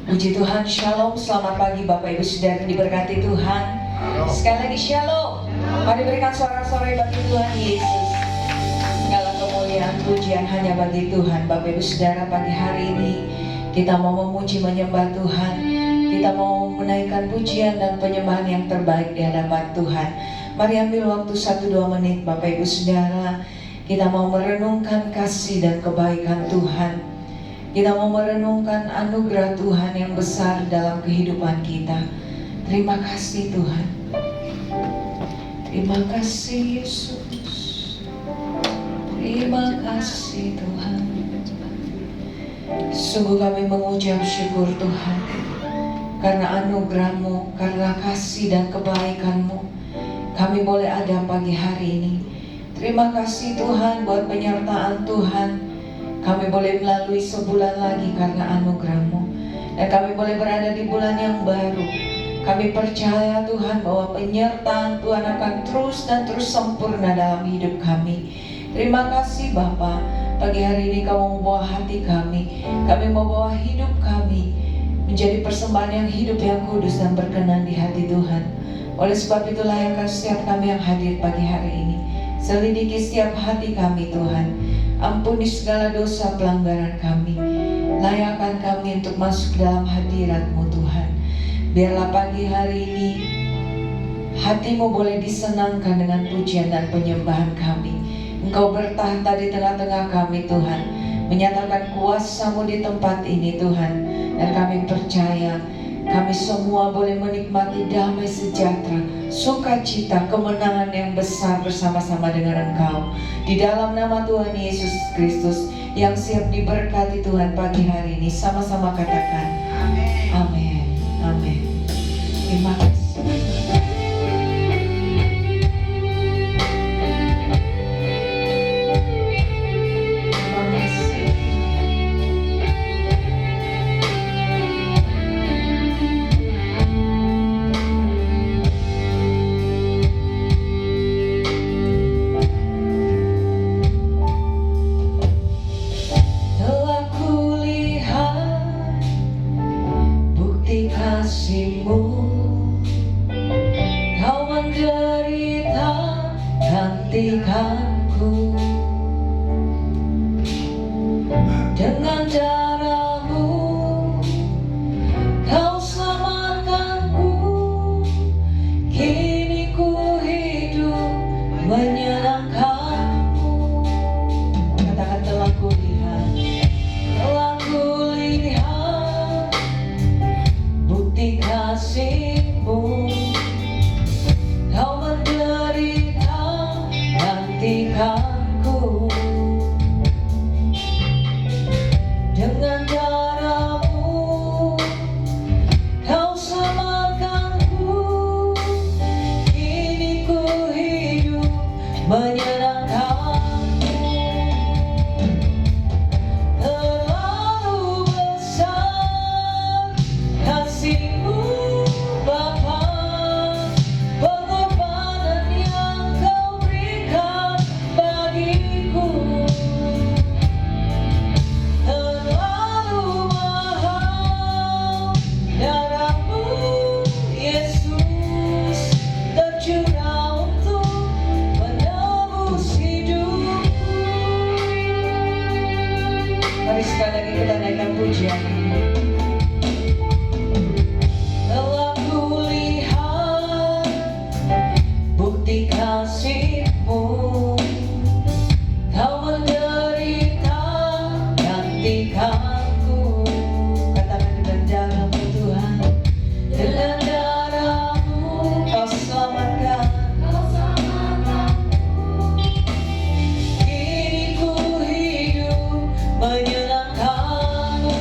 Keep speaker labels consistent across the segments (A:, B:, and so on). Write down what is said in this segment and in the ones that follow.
A: Puji Tuhan, Shalom, selamat pagi Bapak Ibu Saudara diberkati Tuhan. Sekali lagi Shalom. Mari berikan sorak-sorai bagi Tuhan Yesus. Segala kemuliaan pujian hanya bagi Tuhan. Bapak Ibu Saudara, pagi hari ini kita mau memuji menyembah Tuhan. Kita mau menaikkan pujian dan penyembahan yang terbaik di hadapan Tuhan. Mari ambil waktu 1-2 menit Bapak Ibu Saudara. Kita mau merenungkan kasih dan kebaikan Tuhan. Kita mau merenungkan anugerah Tuhan yang besar dalam kehidupan kita. Terima kasih Tuhan. Terima kasih Yesus. Terima kasih Tuhan. Sungguh kami mengucap syukur Tuhan, karena anugerah-Mu, karena kasih dan kebaikan-Mu, kami boleh ada pagi hari ini. Terima kasih Tuhan buat penyertaan Tuhan. Kami boleh melalui sebulan lagi karena anugerah-Mu. Dan kami boleh berada di bulan yang baru. Kami percaya Tuhan bahwa penyertaan Tuhan akan terus dan terus sempurna dalam hidup kami. Terima kasih Bapa. Pagi hari ini Kamu membawa hati kami. Kami membawa hidup kami menjadi persembahan yang hidup, yang kudus dan berkenan di hati Tuhan. Oleh sebab itu layakkan setiap kami yang hadir pagi hari ini. Selidiki setiap hati kami Tuhan. Ampuni segala dosa pelanggaran kami. Layakkan kami untuk masuk dalam hadirat-Mu Tuhan. Biarlah pagi hari ini hati-Mu boleh disenangkan dengan pujian dan penyembahan kami. Engkau bertahta di tengah-tengah kami Tuhan. Menyatakan kuasa-Mu di tempat ini Tuhan. Dan kami percaya kami semua boleh menikmati damai sejahtera, sukacita, kemenangan yang besar bersama-sama dengan Engkau. Di dalam nama Tuhan Yesus Kristus yang siap diberkati Tuhan pagi hari ini, sama-sama katakan amin. Amin. Amin. Terima kasih. Kasih-Mu, Kau menderita gantikanku. Dengan darah-Mu Kau selamatkanku. Kini ku hidup menyenangkan-Mu. Katakan telah kulihat, bukti kasih-Mu. Kau menderita gantikanku. Dengan darah-Mu Kau selamatkanku. Kini ku hidup menyenangkan-Mu. Terlalu besar kasih-Mu Bapa, pengorbanan yang Kau berikan bagiku. Terlalu mahal darah-Mu Yesus tercurah untuk menebus hidupku. Mari sekali lagi kita naikkan pujian. Telah kulihat bukti kasih-Mu. Kau menderita gantikanku. Katakan dengan darah-Mu Tuhan. Dengan darah-Mu Kau selamatkan. Kini ku hidup menyenangkan-Mu.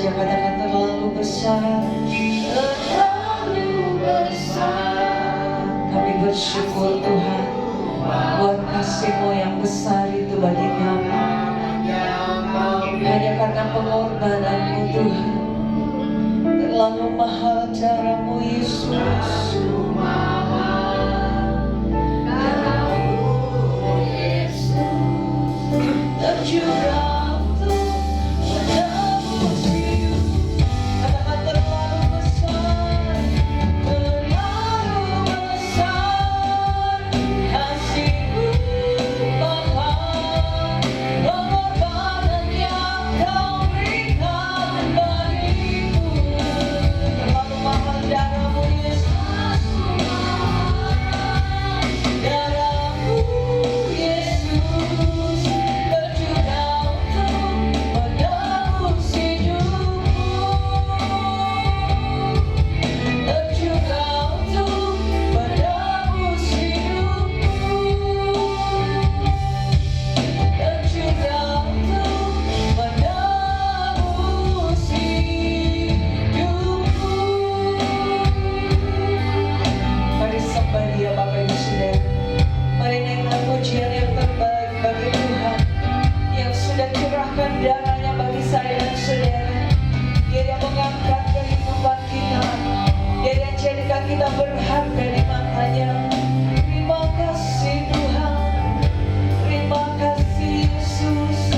A: saja katakan terlalu besar. Terlalu besar. Kami bersyukur Tuhan buat kasih-Mu yang besar itu bagi kami. Hanya karena pengorbanan-Mu Tuhan. Terlalu mahal cara-Mu Yesus. Tercurah untuk menebus hidup. Katakan terlalu besar. Terlalu besar kasih-Mu Bapa. Pengorbanan yang Kau berikan bagiku. Terlalu mahal darah-Mu Yesus. Darah-Mu Yesus bercurah untuk menebus hidupku. Tercurah untuk menebus hidupku. Tercurah untuk menebus hidupku. Mari sembah Dia Bapak Ibu Saudara. Mari naikkan pujian yang terbaik bagi Tuhan yang sudah curahkan darahnya bagi saya dan saudara. Dia yang mengangkat kehidupan kita. Dia yang jadikan kita berharga di matanya. Terima kasih Tuhan. Terima kasih Yesus.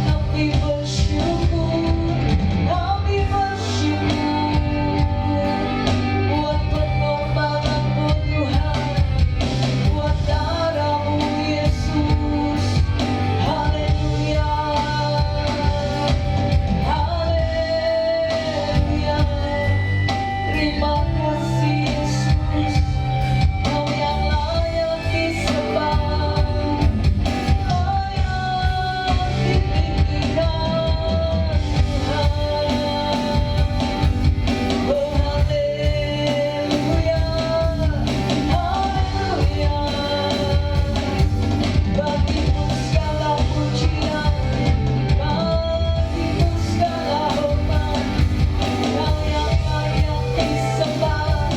A: Kami bersyukur. Kami bersyukur buat pengorbanan-Mu Tuhan. Buat darah-Mu Yesus. Haleluya. Haleluya. Terima kasih Yesus. Kau yang layak disembah. Layak ditinggikan Tuhan. Oh haleluya. Haleluya. Bagimu segala pujian, bagimu segala hormat. Kau yang layak disembah,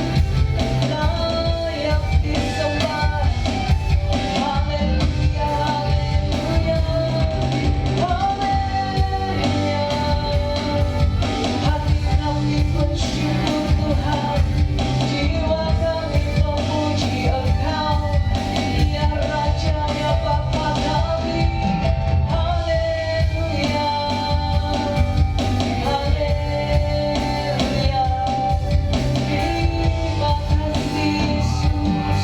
A: layak disembah. Haleluya, haleluya, haleluya. Hati kami bersyukur Tuhan, jiwa kami memuji Engkau. Ya Raja, ya Bapa kami. Haleluya, haleluya. Terima kasih Yesus.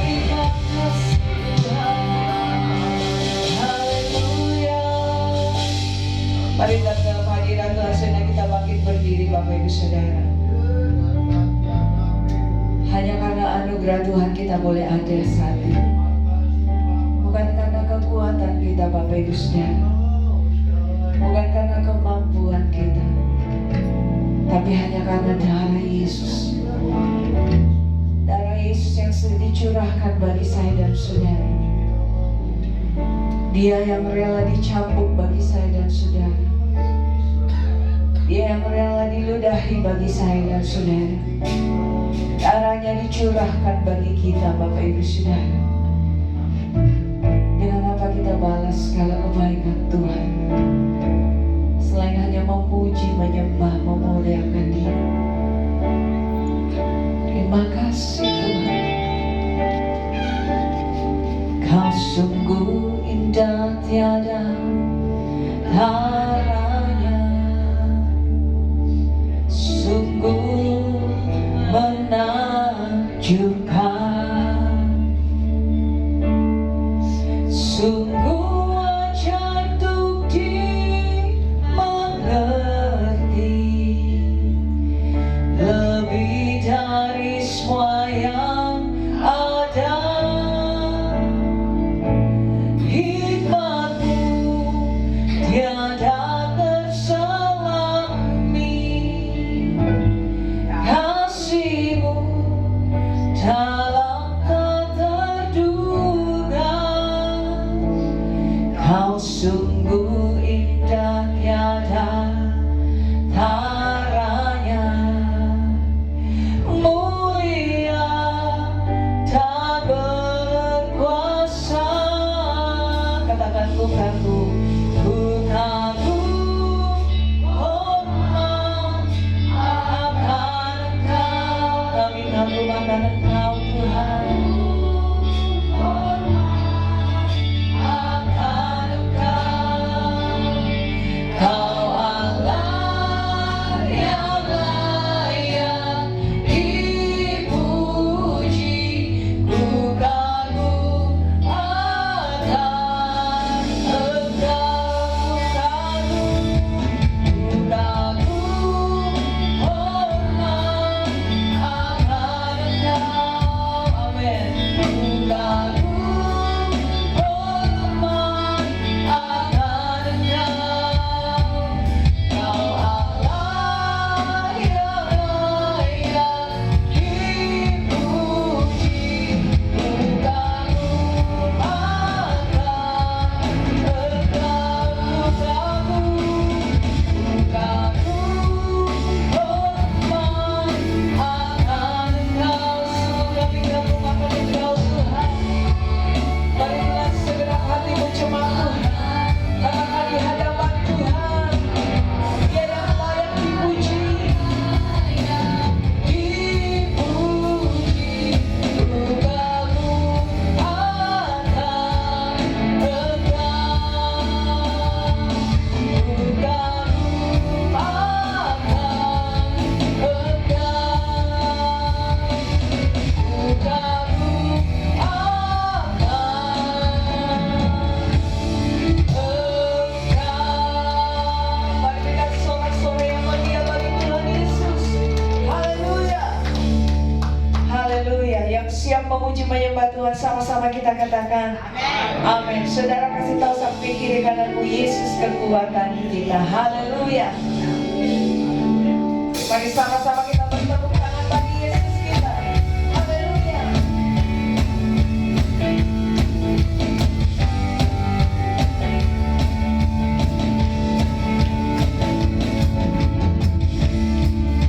A: Terima kasih Tuhan. Haleluya. Mari dalam hadirat Tuhan saudara kita bangkit berdiri Bapak Ibu Saudara. Hanya karena anugerah Tuhan kita boleh ada saat ini. Bukan karena kekuatan kita Bapak Ibu Saudara. Bukan karena kemampuan kita. Tapi hanya karena darah Yesus. Darah Yesus yang sudah dicurahkan bagi saya dan saudara. Dia yang rela dicambuk bagi saya dan saudara. Dia yang rela diludahi bagi saya dan saudara. Darahnya dicurahkan bagi kita Bapak Ibu Saudara. Dengan apa kita balas segala kebaikan Tuhan? Selain hanya memuji, menyembah, memuliakan Dia. Terima kasih Tuhan. Kau sungguh indah tiada taranya. Sungguh menakjubkan. Sungguh ajaib untuk dimengerti. Lebih dari semua yang ada. Hikmat-Mu tiada Tuhan, sama-sama kita katakan amin. Saudara kasih tahu sampai kiri kananmu, Yesus kekuatan kita. Haleluya. Mari sama-sama kita bertepuk tangan bagi Yesus kita. Haleluya.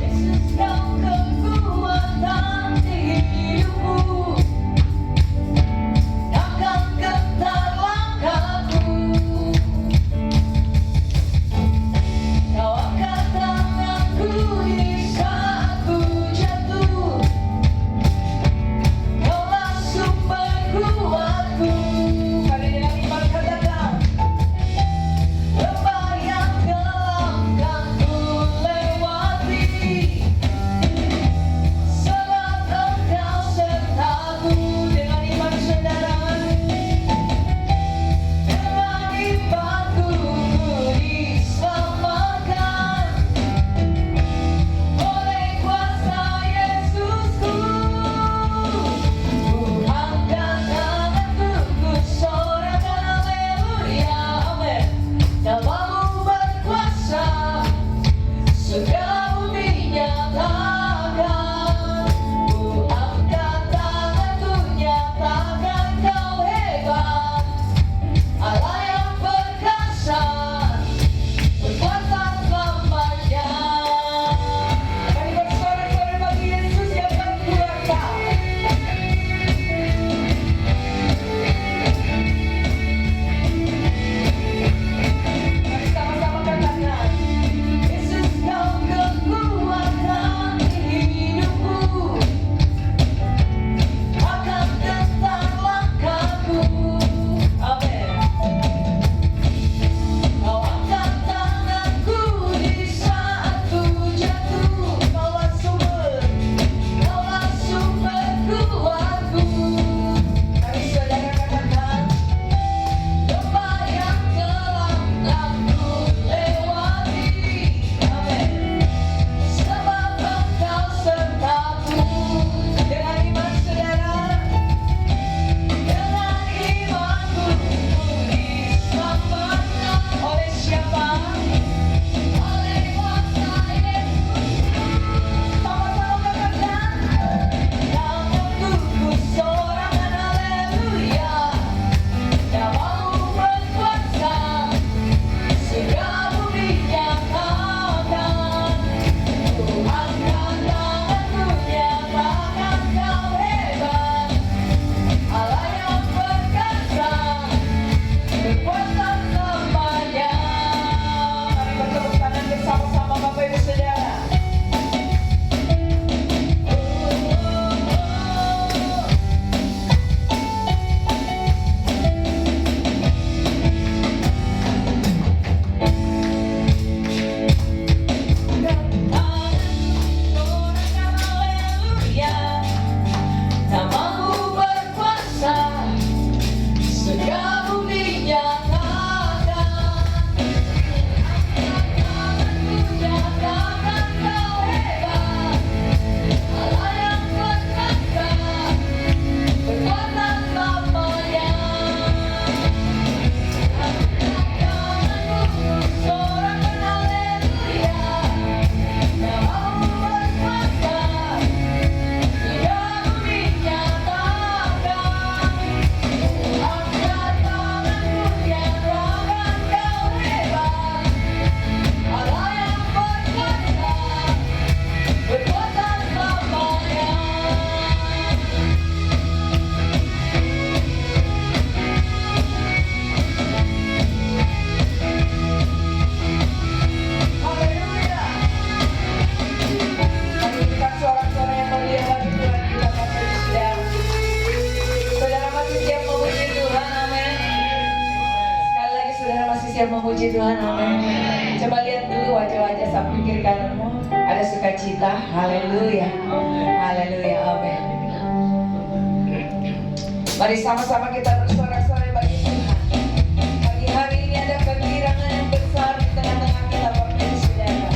A: Yesus kau kekuatan di hidupku, takkan gentar langkahku. Kau angkat tanganku di saat ku jatuh, Kaulah sumber kuatku. Mari dengan iman katakan, lembah yang gelap kan ku lewati, sebab Engkau sertaku. Dengan iman saudara, dengan imanku ku diselamatkan oleh kuasa Yesusku. Ku angkat tanganku, ku sorakan haleluya, amin. Namamu berkuasa, surga bumi nyatakan. Ku angkat tanganku, nyatakan kau hebat, Allah yang perkasa, berkuasa selamanya. Mari bersorak-sorai bagi Yesus yang berkuasa. Mari sama-sama katakan, Yesus kau kekuatan di hidupku, akan gentar langkahku. Amin. Kau angkat tanganku di saat ku jatuh, Kaulah sumber kuatku. Mari saudara katakan, lembah yang gelap kan ku lewati, amin, sebab Engkau sertaku. Dengan iman saudara, dengan imanku ku diselamatkan oleh siapa? Oleh kuasa Yesus. Sama-sama katakan, tanganku ku sorakan haleluya, namamu berkuasa, surga bumi nyatakan. Ku angkat tanganku, nyatakan kau hebat, Allah yang perkasa, berkuasa selamanya. Mari bertepuk tangan bersama-sama Bapak Ibu Saudara. Sorakan haleluya, namamu berkuasa, surga bumi nyatakan. Tanganku nyatakan kau hebat, Allah yang perkasa, berkuasa selamanya. Tanganku sorakan haleluya, namamu berkuasa, surga bumi nyatakan. Angkat tanganku, nyatakan kau hebat, Allah yang perkasa, berkuasa selamanya. Haleluya. Mari kita sorak-sorai yang mulia bagi Tuhan kita, Bapak Ibu Saudara. Saudara masih siap memuji Tuhan, amin. Sekali lagi saudara masih siap memuji Tuhan, amin. Coba lihat dulu wajah-wajah samping kiri kananmu, ada sukacita, haleluya, haleluya, amin. Mari sama-sama kita bersorak-sorai bagi Tuhan. Pagi hari ini ada kegirangan yang besar di tengah-tengah kita, Bapak Ibu Saudara.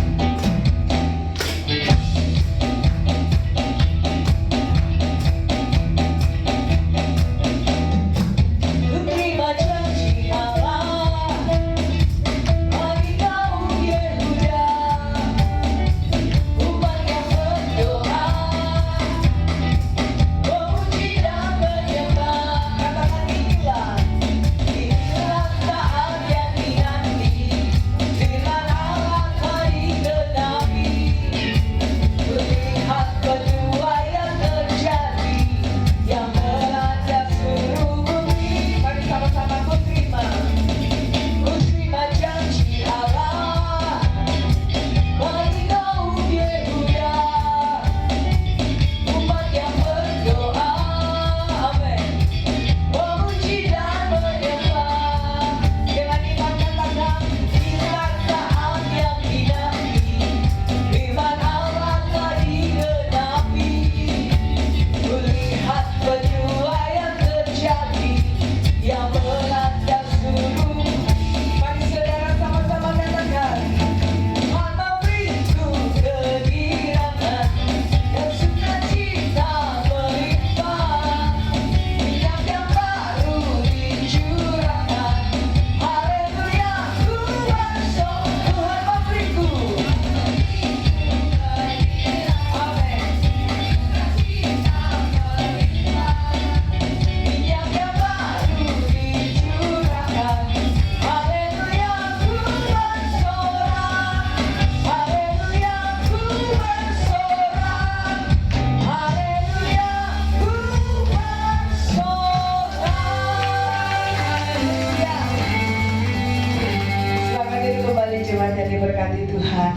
A: jemaat yang diberkati Tuhan.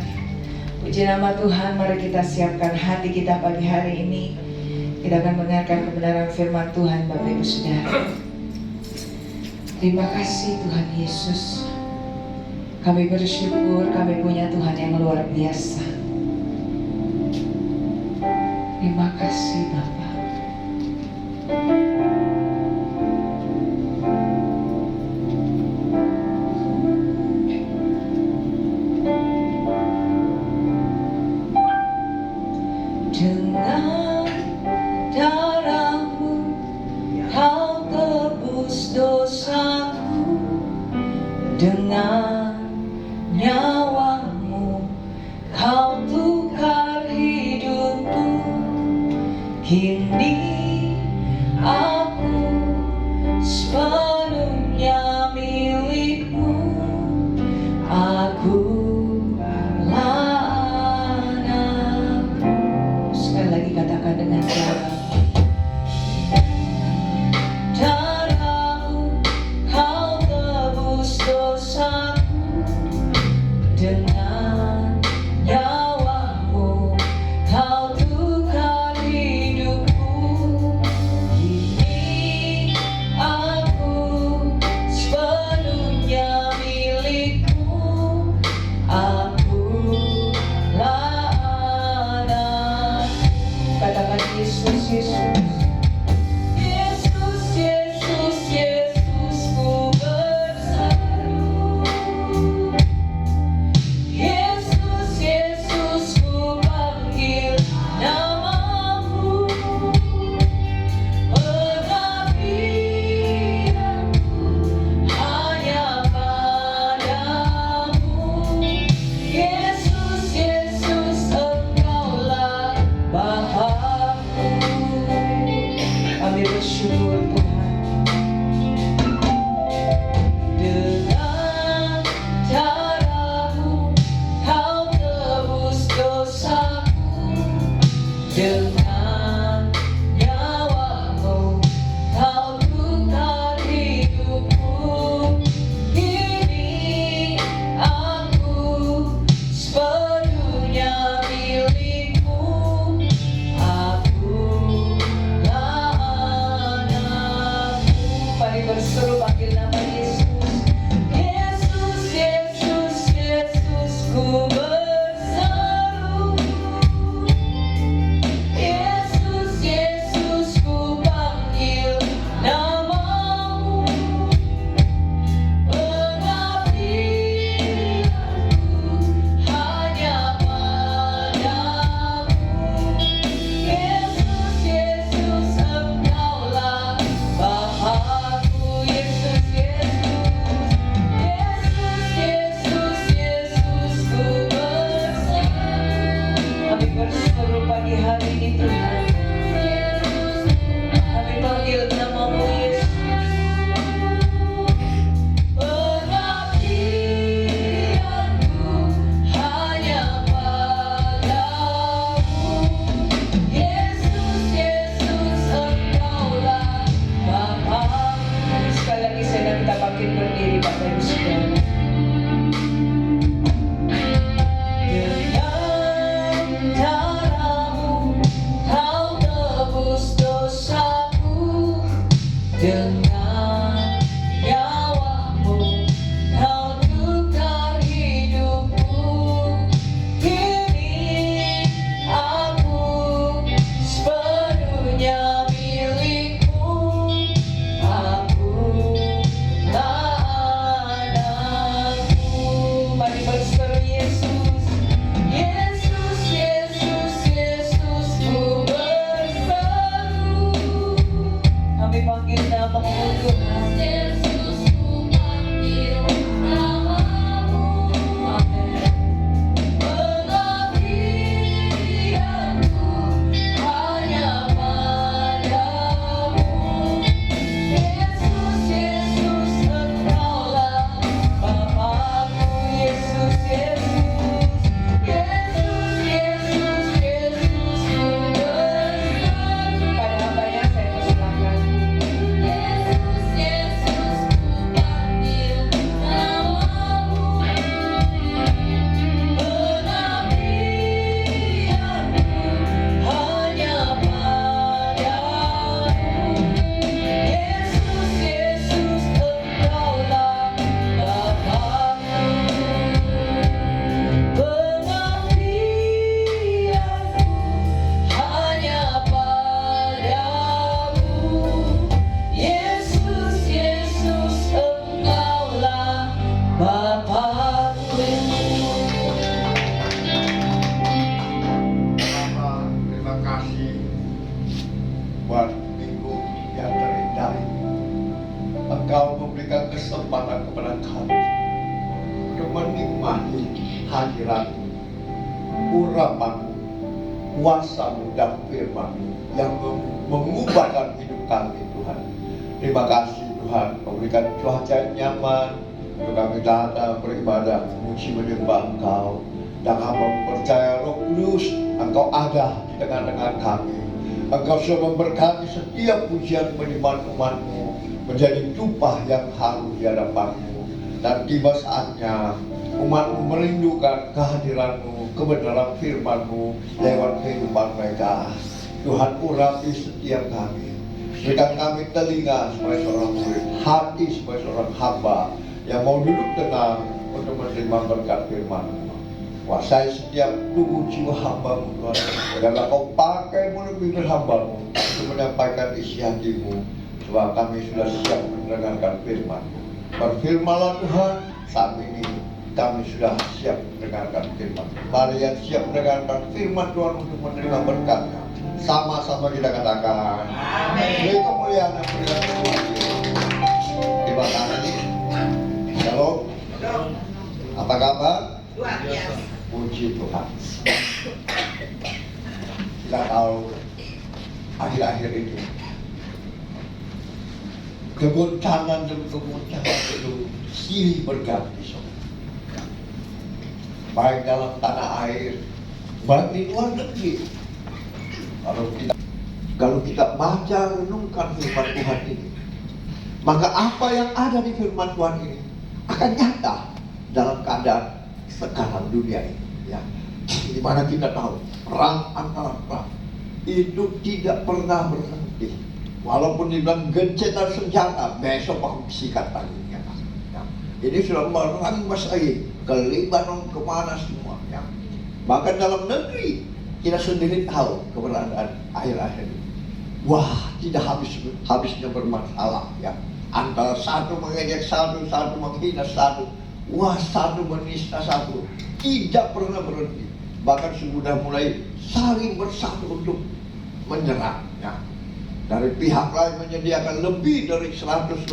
A: Puji nama Tuhan, mari kita siapkan hati kita pagi hari ini. Kita akan mendengarkan kebenaran firman Tuhan, Bapak Ibu Saudara. Terima kasih Tuhan Yesus. Kami bersyukur kami punya Tuhan yang luar biasa. Terima kasih Bapa. Dengan darah-Mu Kau tebus dosaku, dengan nyawa-Mu Kau tukar hidupku. Kini
B: Tuhan, urapan, kuasa-Mu dan firman-Mu yang mengubahkan hidup kami Tuhan. Terima kasih Tuhan, memberikan cuaca yang nyaman untuk kami datang beribadah, memuji menyembah Engkau. Dan hamba percaya Roh Kudus, Engkau ada di tengah-tengah kami. Engkau sudah memberkati setiap pujian penyembahan umat-Mu menjadi tumpah yang harum di hadapan-Mu. Dan tiba saatnya umat-Mu merindukan kehadiran-Mu, kebenaran firman-Mu lewat kehidupan mereka. Tuhan, urapi setiap kami. Berikan kami telinga sebagai seorang murid, hati sebagai seorang hamba yang mau duduk tenang untuk menerima berkat firman-Mu. Kuasai setiap tubuh jiwa hamba-Mu Tuhan. Biarlah Kau pakai mulut bibir hamba-Mu untuk menyampaikan isi hati-Mu. Sebab kami sudah siap mendengarkan firman-Mu. Berfirmanlah Tuhan, saat ini kami sudah siap mendengarkan firman. Mari yang siap mendengarkan firman Tuhan untuk menerima berkatnya, sama-sama kita katakan amin. Beri kemuliaan dan berkat Tuhan. Terima kasih. Shalom. Apa kabar?
C: Luar biasa.
B: Puji Tuhan. Kita tahu akhir-akhir ini kegoncangan demi kegoncangan itu silih berganti, baik dalam tanah air, baik di luar negeri. Kalau kita baca renungkan firman Tuhan ini, maka apa yang ada di firman Tuhan ini akan nyata dalam keadaan sekarang dunia ini, ya. Di mana kita tahu perang antara perang itu tidak pernah berhenti. Walaupun dibilang gencatan senjata, besok aku sikat tangannya. Ya. Ini sudah merambas lagi ke Lebanon, kemana semua. Ya. Bahkan dalam negeri kita sendiri tahu keberadaan akhir-akhir ini. Wah, tidak habisnya bermasalah. Ya. Antara satu mengejek satu, satu menghina satu. Wah, satu menista satu, tidak pernah berhenti. Bahkan sudah mulai saling bersatu untuk menyerang. Ya. Dari pihak lain menyediakan lebih dari 100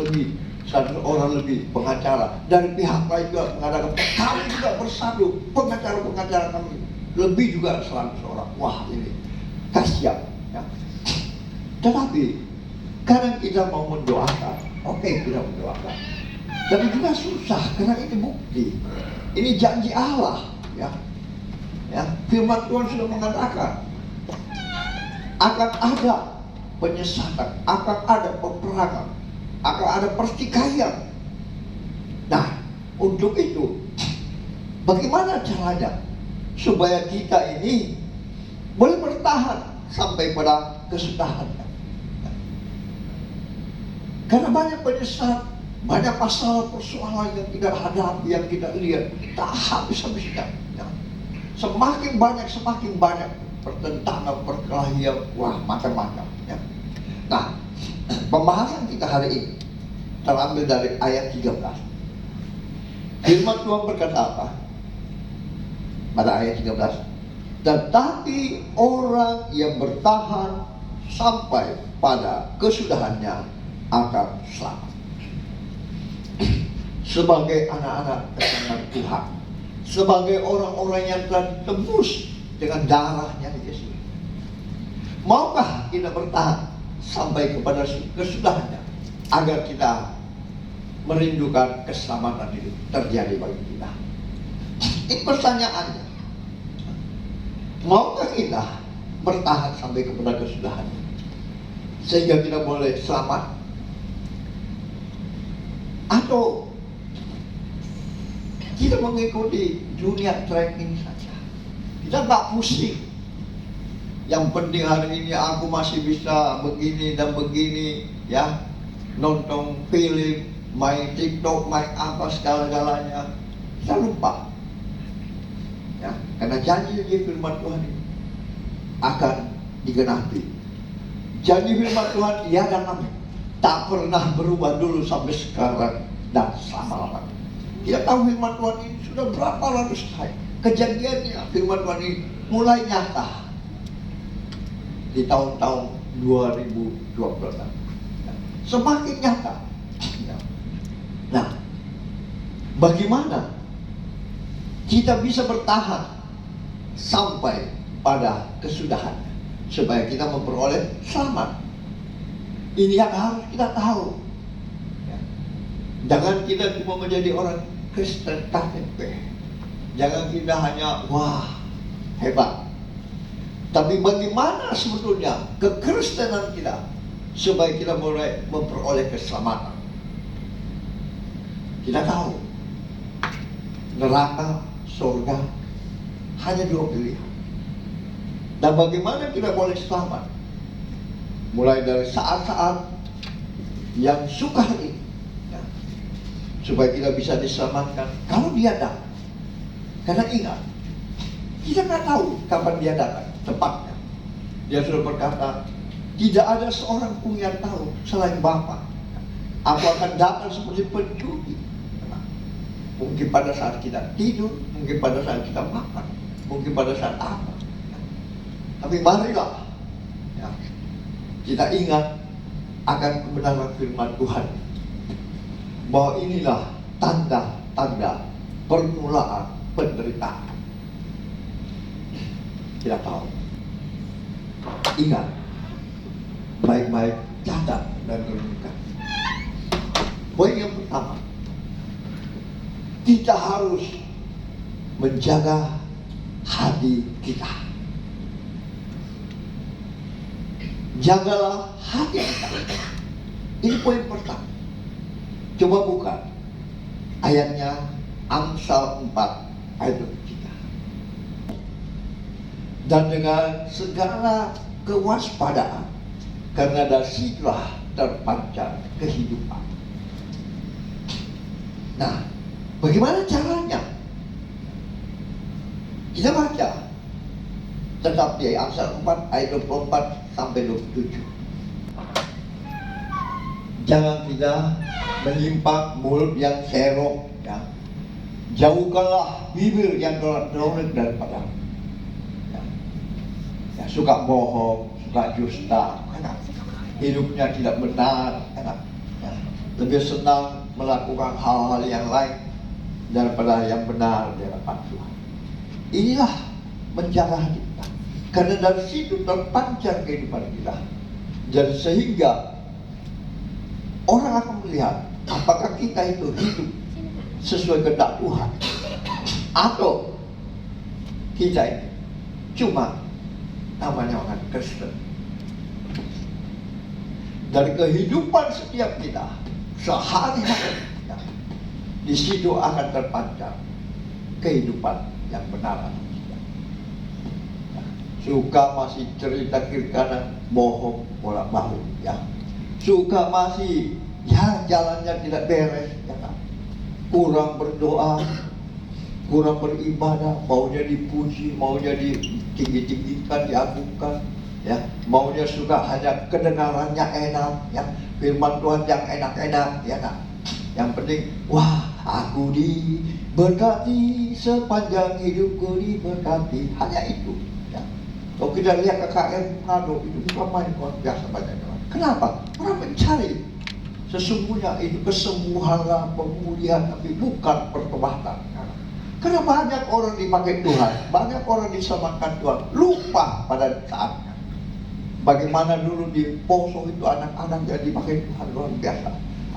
B: orang lebih pengacara. Dari pihak lain juga mengadakan, kami juga bersatu, pengacara-pengacara kami lebih juga 100 orang. Wah, ini kasihan. Ya. Tetapi kadang kita mau mendoakan, oke, kita mendoakan. Tapi juga susah, karena ini bukti. Ini janji Allah, ya. Ya, firman Tuhan sudah mengatakan akan ada penyesatan, akan ada peperangan, akan ada pertikaian. Nah, untuk itu, bagaimana caranya supaya kita ini boleh bertahan sampai pada kesudahan? Karena banyak penyesatan, banyak masalah persoalan yang kita hadapi, yang kita lihat, kita habis-habisnya. Ya. Semakin banyak pertentangan, perkelahian, wah, macam-macam. Ya. Nah, pembahasan kita hari ini terambil dari ayat 13. Firman Tuhan berkata apa? Pada ayat 13, tetapi orang yang bertahan sampai pada kesudahannya akan selamat. Sebagai anak-anak kesayangan Tuhan, sebagai orang-orang yang telah ditebus dengan darahnya Yesus, maukah kita bertahan sampai kepada kesudahannya agar kita merindukan keselamatan itu terjadi bagi kita? Ini pertanyaannya. Maukah kita bertahan sampai kepada kesudahannya sehingga kita boleh selamat? Atau kita mengikuti dunia trekking saja, kita tak pusing. Yang penting hari ini aku masih bisa begini dan begini, ya, nonton film, main TikTok, main apa segala-galanya. Kita lupa, ya, karena janji firman Tuhan ini akan digenapi. Janji firman Tuhan tiada amin, tak pernah berubah dulu sampai sekarang dan selama-lamanya. Kita tahu firman Tuhan ini sudah berapa ratus tahun. Kejadiannya firman Tuhan ini mulai nyata di tahun-tahun 2012. Semakin nyata. Nah, bagaimana kita bisa bertahan sampai pada kesudahan, supaya kita memperoleh selamat. Ini yang harus kita tahu. Ya. Jangan kita cuma menjadi orang Kristen KTP. Jangan kita hanya wah hebat. Tapi bagaimana sebetulnya kekristenan kita supaya kita mulai memperoleh keselamatan? Kita tahu neraka, surga hanya dua pilihan. Dan bagaimana kita boleh selamat? Mulai dari saat-saat yang sukar ini, ya, supaya kita bisa diselamatkan kalau dia datang. Karena ingat, kita nggak tahu kapan dia datang tepatnya. Dia sudah berkata, tidak ada seorang pun yang tahu selain Bapa. Aku akan datang seperti pencuri. Mungkin pada saat kita tidur, mungkin pada saat kita makan, mungkin pada saat apa. Tapi marilah ya, kita ingat akan kebenaran firman Tuhan, bahwa inilah tanda-tanda permulaan penderitaan. Kita tahu. Ingat, baik-baik catat dan renungkan. Poin yang pertama, kita harus menjaga hati kita. Jagalah hati kita. Ini poin pertama. Coba buka ayatnya, Amsal 4 ayat 3. Dan dengan segala kewaspadaan, karena dari situlah terpancar kehidupan. Nah, bagaimana caranya? Kita baca tetap di Amsal 4 ayat 24 sampai 27. Jangan kita menyimpang mulut yang serong, ya. Jauhkanlah bibir yang norak daripada ya. Ya, suka bohong, suka dusta, enak. Hidupnya tidak benar, enak. Ya. Lebih senang melakukan hal-hal yang lain daripada yang benar di hadapan Tuhan. Inilah menjaga hati kita, karena dari situ terpancar kehidupan kita. Jadi sehingga orang akan melihat apakah kita itu hidup sesuai kehendak Tuhan, atau kita ini cuma namanya orang Kristen. Dari kehidupan setiap kita sehari-hari, ya, di situ akan terpancar kehidupan yang benar atau tidak. Ya, suka masih cerita kiri kanan, bohong bolak-balik, ya. Suka masih ya jalannya tidak beres, ya kan? Kurang berdoa, kurang beribadah, maunya dipuji, maunya ditinggi-tinggikan, diagungkan, ya, maunya suka hanya kedengarannya enak, ya, firman Tuhan yang enak-enak, ya kan? Yang penting, wah, aku diberkati sepanjang hidupku diberkati, hanya itu. Ya. Kalau kita lihat KKR Manado itu bukan main luar biasa banyaknya. Kenapa? Orang mencari sesungguhnya itu kesembuhan, pemulihan, tapi bukan pertobatan. Karena banyak orang dipakai Tuhan, banyak orang diselamatkan Tuhan, lupa pada saatnya. Bagaimana dulu di Poso itu anak-anak yang dipakai Tuhan luar biasa.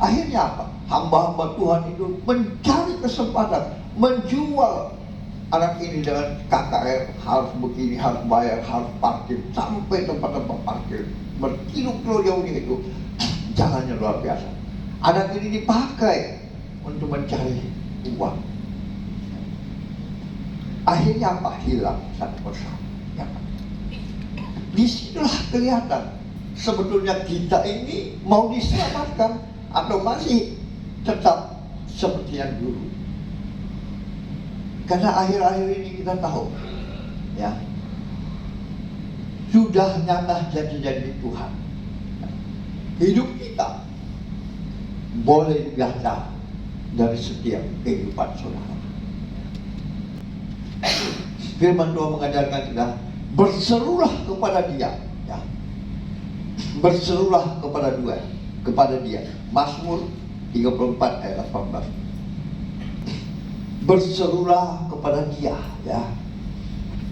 B: Akhirnya apa? Hamba-hamba Tuhan itu mencari kesempatan, menjual anak ini dengan KKR, harus begini, harus bayar, harus parkir, sampai tempat-tempat parkir berkilo-kilo jauhnya itu. Jalannya luar biasa. Anak ini dipakai untuk mencari uang. Akhirnya apa? Hilang satu persatu. Ya. Disitulah kelihatan sebetulnya kita ini mau diselamatkan atau masih tetap seperti yang dulu. Karena akhir-akhir ini kita tahu, ya, sudah nyata janji-janji Tuhan. Hidup kita boleh dibaca dari setiap kehidupan saudara. Firman Tuhan mengajarkan kita berserulah kepada Dia, ya. Berserulah kepada Dia. Mazmur 34 ayat 18. Berserulah kepada kepada Dia, ya.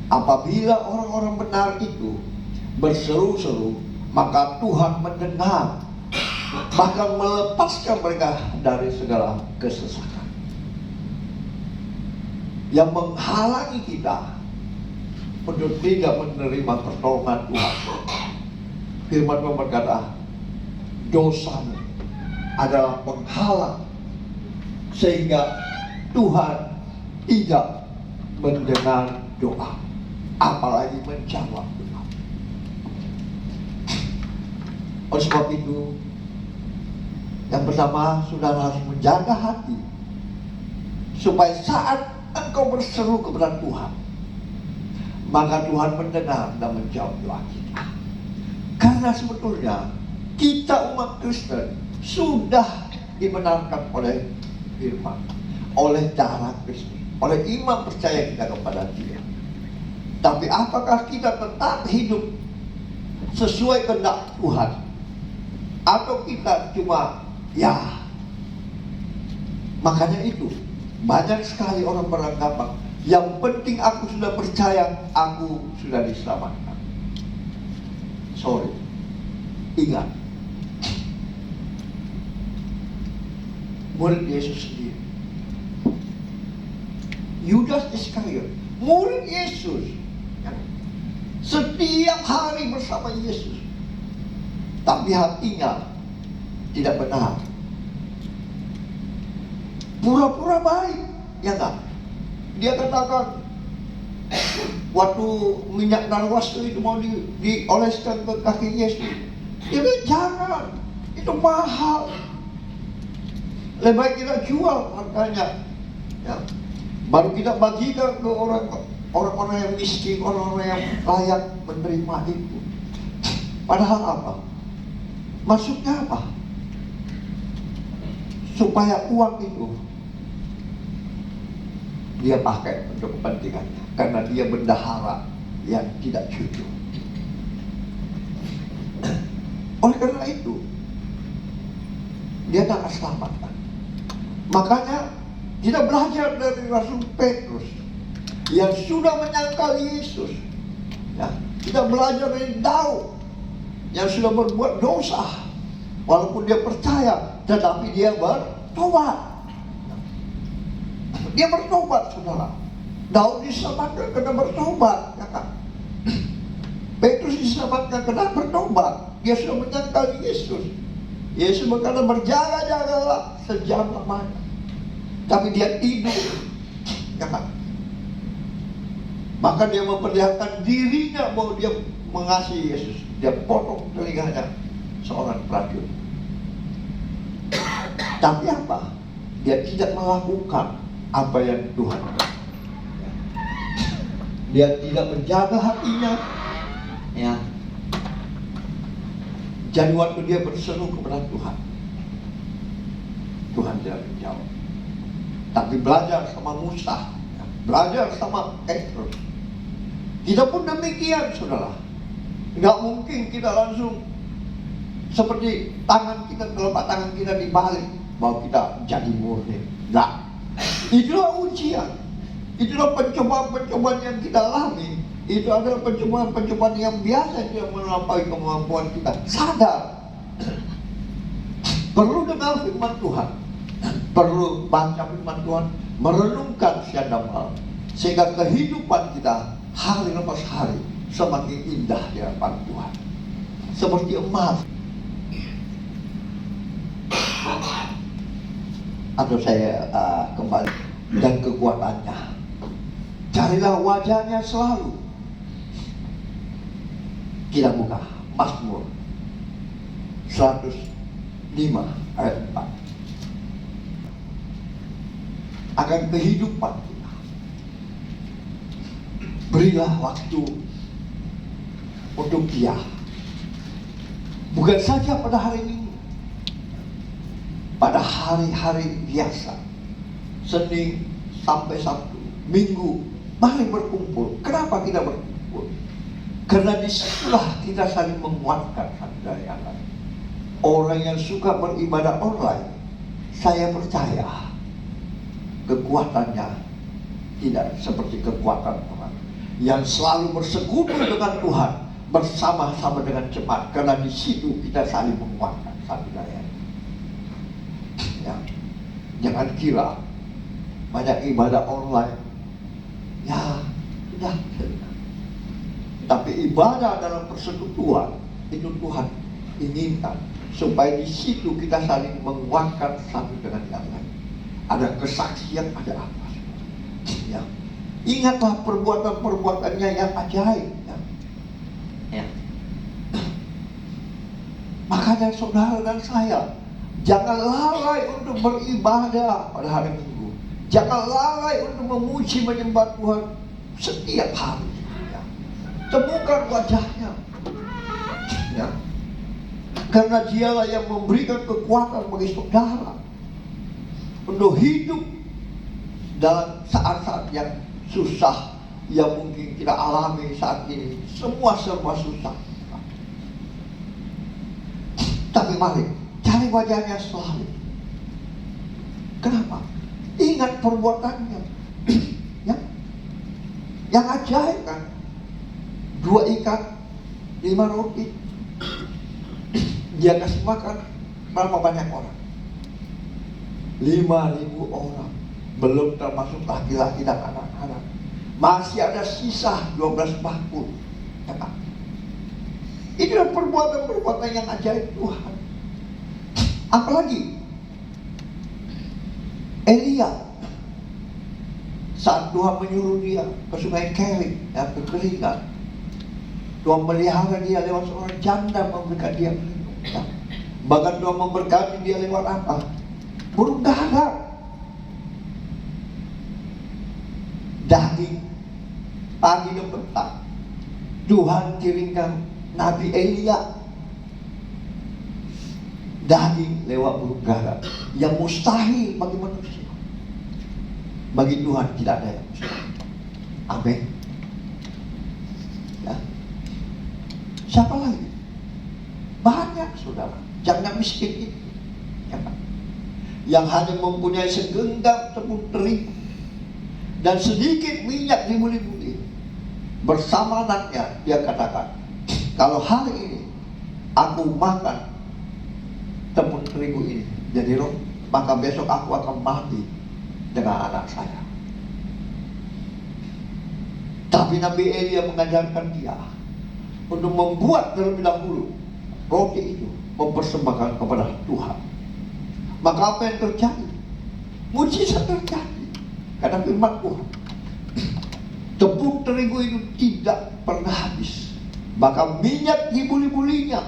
B: Apabila orang-orang benar itu berseru-seru, maka Tuhan mendengar, bahkan melepaskan mereka dari segala kesesakan yang menghalangi kita untuk tidak menerima pertolongan Tuhan. Firman Tuhan berkata, dosamu adalah penghalang sehingga Tuhan tidak mendengar doa, apalagi menjawab doa. Oleh sebab itu, yang pertama, saudara harus menjaga hati supaya saat engkau berseru kepada Tuhan, maka Tuhan mendengar dan menjawab doa kita. Karena sebetulnya kita umat Kristen sudah dibenarkan oleh firman, oleh darah Kristus, oleh iman percaya kita kepada Dia. Tapi apakah kita tetap hidup sesuai kehendak Tuhan, atau kita cuma makanya itu banyak sekali orang beranggapan yang penting aku sudah percaya, aku sudah diselamatkan. Sorry, ingat, murid Yesus sendiri, Yudas Iskariot, murid Yesus, setiap hari bersama Yesus, tapi hatinya tidak benar, pura-pura baik, ya enggak? Dia katakan, waktu minyak narwastu itu mau dioleskan ke kaki Yesus, dia bilang jangan, itu mahal, lebih baik kita jual harganya, ya. Baru kita bagikan ke orang-orang yang miskin, orang-orang yang layak menerima itu. Padahal apa? Maksudnya apa? Supaya uang itu dia pakai untuk kepentingannya, karena dia bendahara yang tidak jujur. Oleh karena itu, dia tak selamatkan. Makanya kita belajar dari Rasul Petrus yang sudah menyangkal Yesus, ya. Kita belajar dari Daud yang sudah berbuat dosa, walaupun dia percaya, tetapi dia bertobat. Dia bertobat, saudara. Daud diselamatkan karena bertobat, ya kan? Petrus diselamatkan karena bertobat. Dia sudah menyangkal Yesus. Yesus berkata, berjaga-jagalah sejam lamanya. Tapi dia tidur, ya kan? Maka dia memperlihatkan dirinya bahwa dia mengasihi Yesus. Dia potong telinganya seorang prajurit. Tapi apa? Dia tidak melakukan apa yang Tuhan. Dia tidak menjaga hatinya, ya. Jadi waktu dia berseru kepada Tuhan, Tuhan tidak menjawab. Tapi belajar sama Musa, ya. Belajar sama Petrus. Kita pun demikian, saudara. Nggak mungkin kita langsung seperti telapak tangan kita dibalik bahwa kita jadi murni. Nggak. Itulah ujian, itulah pencobaan-pencobaan yang kita alami. Itu adalah pencobaan-pencobaan yang biasa yang melampaui kemampuan kita. Sadar, perlu dengar firman Tuhan, perlu baca firman Tuhan, merenungkan siang malam, sehingga kehidupan kita hari lepas hari semakin indah di hadapan Tuhan, seperti emas. Atau saya kembali, dan kekuatannya, carilah wajahnya selalu. Kita buka Mazmur 105 ayat 4. Akan kehidupan kita, berilah waktu untuk Dia, bukan saja pada hari Minggu, pada hari-hari biasa, Senin sampai Sabtu, Minggu, mari berkumpul. Kenapa kita berkumpul? Karena disitulah kita saling menguatkan satu dari yang lain. Orang yang suka beribadah online, saya percaya kekuatannya Tidak seperti kekuatan orang yang selalu bersekutu dengan Tuhan, bersama-sama dengan jemaat, karena di situ kita saling menguatkan satu dengan yang lain. Ya. Jangan kira banyak ibadah online, ya sudah. Tapi ibadah dalam persekutuan itu Tuhan inginkan supaya di situ kita saling menguatkan satu dengan yang lain. Ada kesaksian, ada apa? Ya. Ingatlah perbuatan-perbuatannya yang ajaib. Ya. Ya. Makanya saudara dan saya, jangan lalai untuk beribadah pada hari Minggu. Jangan lalai untuk memuji menyembah Tuhan setiap hari. Ya. Temukan wajahnya. Ya. Karena dialah yang memberikan kekuatan bagi saudara untuk hidup dalam saat-saat yang susah yang mungkin kita alami saat ini. Semua serba susah. Tapi mari cari wajahnya selalu. Kenapa? Ingat perbuatannya. Ya. Yang ajaib kan, 2 ikan 5 roti, dia kasih makan berapa banyak orang? 5.000 orang, belum termasuk laki-laki dan anak-anak. Masih ada sisa 12 bakul. Ya, Pak? Inilah perbuatan-perbuatan yang ajaib Tuhan. Apalagi Elia, saat Tuhan menyuruh dia ke sungai Kerit, ya, kekeringan, Tuhan melihara dia lewat seorang janda, memberikan dia minum. Ya. Bahkan Tuhan memberkati dia lewat apa? Burung gagak, daging, pagi dan petang. Tuhan kirimkan Nabi Elia, daging lewat burung gagak, yang mustahil bagi manusia. Bagi Tuhan tidak ada yang mustahil. Amin. Ya. Siapa lagi? Banyak saudara, jangan miskin itu. Ya, Pak? Yang hanya mempunyai segenggam tepung terigu dan sedikit minyak di buli-buli. Bersama anaknya dia katakan, kalau hari ini aku makan tepung terigu ini jadi roh, maka besok aku akan mati dengan anak saya. Tapi Nabi Elia mengajarkan dia untuk membuat terlebih dahulu roti itu, mempersembahkan kepada Tuhan. Maka apa yang terjadi? Mujizat terjadi. Karena firman Tuhan, tepung terigu itu tidak pernah habis. Bahkan minyak di buli-bulinya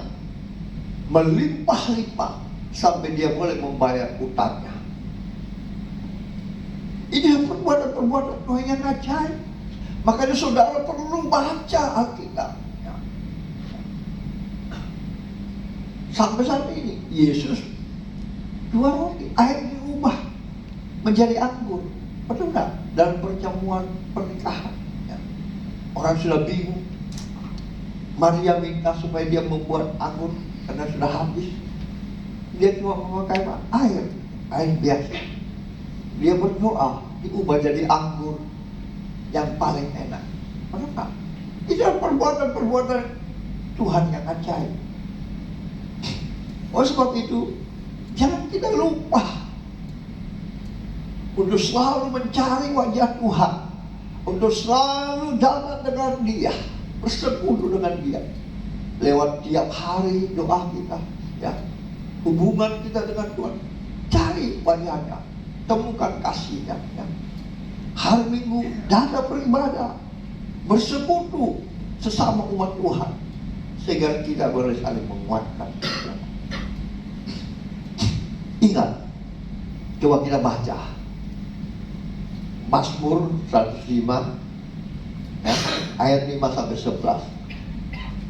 B: melimpah-limpah sampai dia boleh membayar utangnya. Ini perbuatan-perbuatan Tuhan yang ajaib. Makanya saudara perlu baca Alkitab. Sampai saat ini Yesus 2 roti, air diubah menjadi anggur. Betul enggak? Dalam perjamuan pernikahan. Ya. Orang sudah bingung. Maria minta supaya dia membuat anggur karena sudah habis. Dia cuma memakai air biasa. Dia berdoa diubah jadi anggur yang paling enak. Betul enggak? Itu perbuatan-perbuatan Tuhan yang ajaib. Oleh sebab itu, jangan kita lupa untuk selalu mencari wajah Tuhan, untuk selalu jalan dengan Dia, bersekutu dengan Dia, lewat tiap hari doa kita, ya, hubungan kita dengan Tuhan. Cari wajahnya, temukan kasihnya. Ya. Hari Minggu datang beribadah, bersekutu sesama umat Tuhan, sehingga kita boleh saling menguatkan. Ingat, coba kita baca Mazmur 105 ya, ayat 5-11.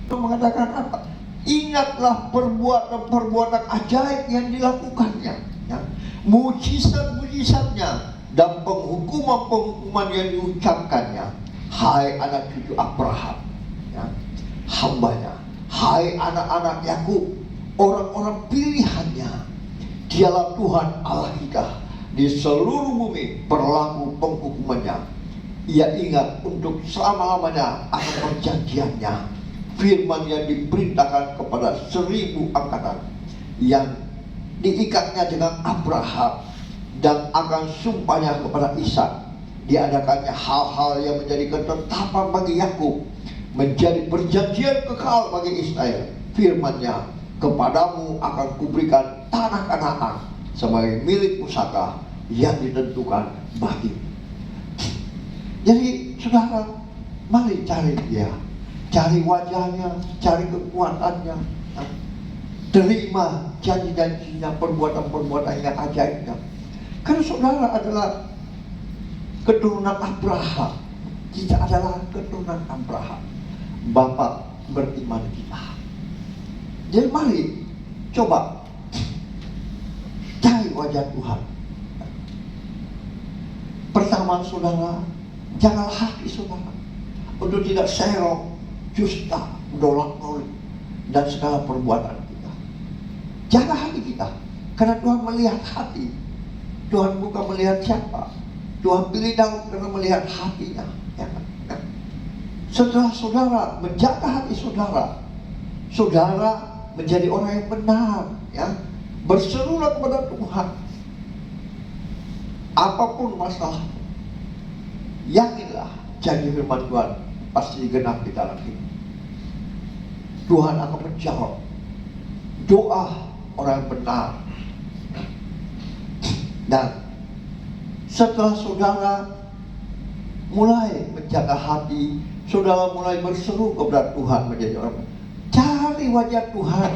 B: Itu mengatakan apa? Ingatlah perbuatan-perbuatan ajaib yang dilakukannya, ya. Mujizat-mujizatnya dan penghukuman-penghukuman yang diucapkannya. Hai anak cucu Abraham, ya, hambanya. Hai anak-anak Yakub, orang-orang pilihannya. Dialah Tuhan Allah kita, di seluruh bumi berlaku penghukumannya. Ia ingat untuk selama-lamanya akan perjanjiannya. Firman yang diperintahkan kepada 1000 angkatan yang diikatnya dengan Abraham dan akan sumpahnya kepada Ishak. Diadakannya hal-hal yang menjadi ketetapan bagi Yakub, menjadi perjanjian kekal bagi Israel. Firman-Nya, kepadamu akan kuberikan tanah Kanaan sebagai milik pusaka yang ditentukan bagimu. Jadi saudara, mari cari dia, cari wajahnya, cari kekuatannya, terima janji-janjinya, perbuatan-perbuatan yang ajaibnya. Karena saudara adalah keturunan Abraham. Kita adalah keturunan Abraham, bapak beriman kita. Jadi mari coba cari wajah Tuhan. Pertama saudara, janganlah hati saudara untuk tidak serong, dusta, dolak-dolik, dan segala perbuatan kita. Jaga hati kita, karena Tuhan melihat hati. Tuhan bukan melihat siapa. Tuhan pilih Daud karena melihat hatinya. Ya. Setelah saudara menjaga hati saudara, saudara menjadi orang yang benar, ya, berserulah kepada Tuhan. Apapun masalah, yakinlah janji firman Tuhan pasti digenapi dalam hidup. Tuhan akan menjawab doa orang yang benar. Dan setelah saudara mulai menjaga hati, saudara mulai berseru kepada Tuhan menjadi orang benar. Cari wajah Tuhan,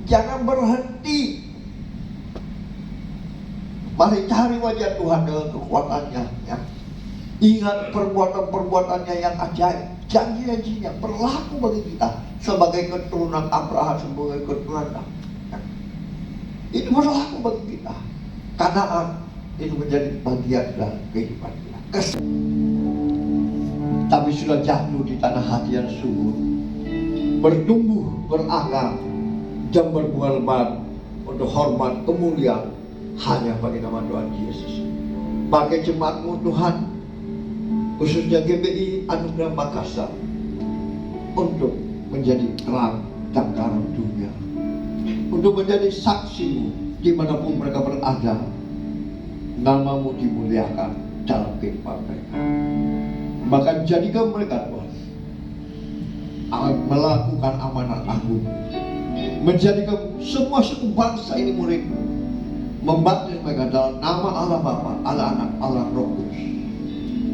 B: jangan berhenti. Mari cari wajah Tuhan dengan kekuatannya, ya. Ingat perbuatan-perbuatannya yang ajaib, janji-janjinya berlaku bagi kita sebagai keturunan Abraham, sebagai keturunan Daud. Itu berlaku bagi kita. Kanaan itu menjadi bagian dari kehidupan kita. Tapi sudah jatuh di tanah hati yang subur, bertumbuh, berakar, dan berbuah lebat untuk hormat kemuliaan hanya bagi nama Tuhan Yesus. Pakai jemaatmu Tuhan, khususnya GBI Anugerah Makassar, untuk menjadi terang dan garam dunia, untuk menjadi saksimu dimanapun mereka berada. Namamu dimuliakan dalam kehidupan mereka. Maka jadikan mereka Tuhan melakukan amanat agung, menjadikan semua suku bangsa ini muridmu, membaptis mereka dalam nama Allah Bapa, Allah Anak, Allah Roh Kudus,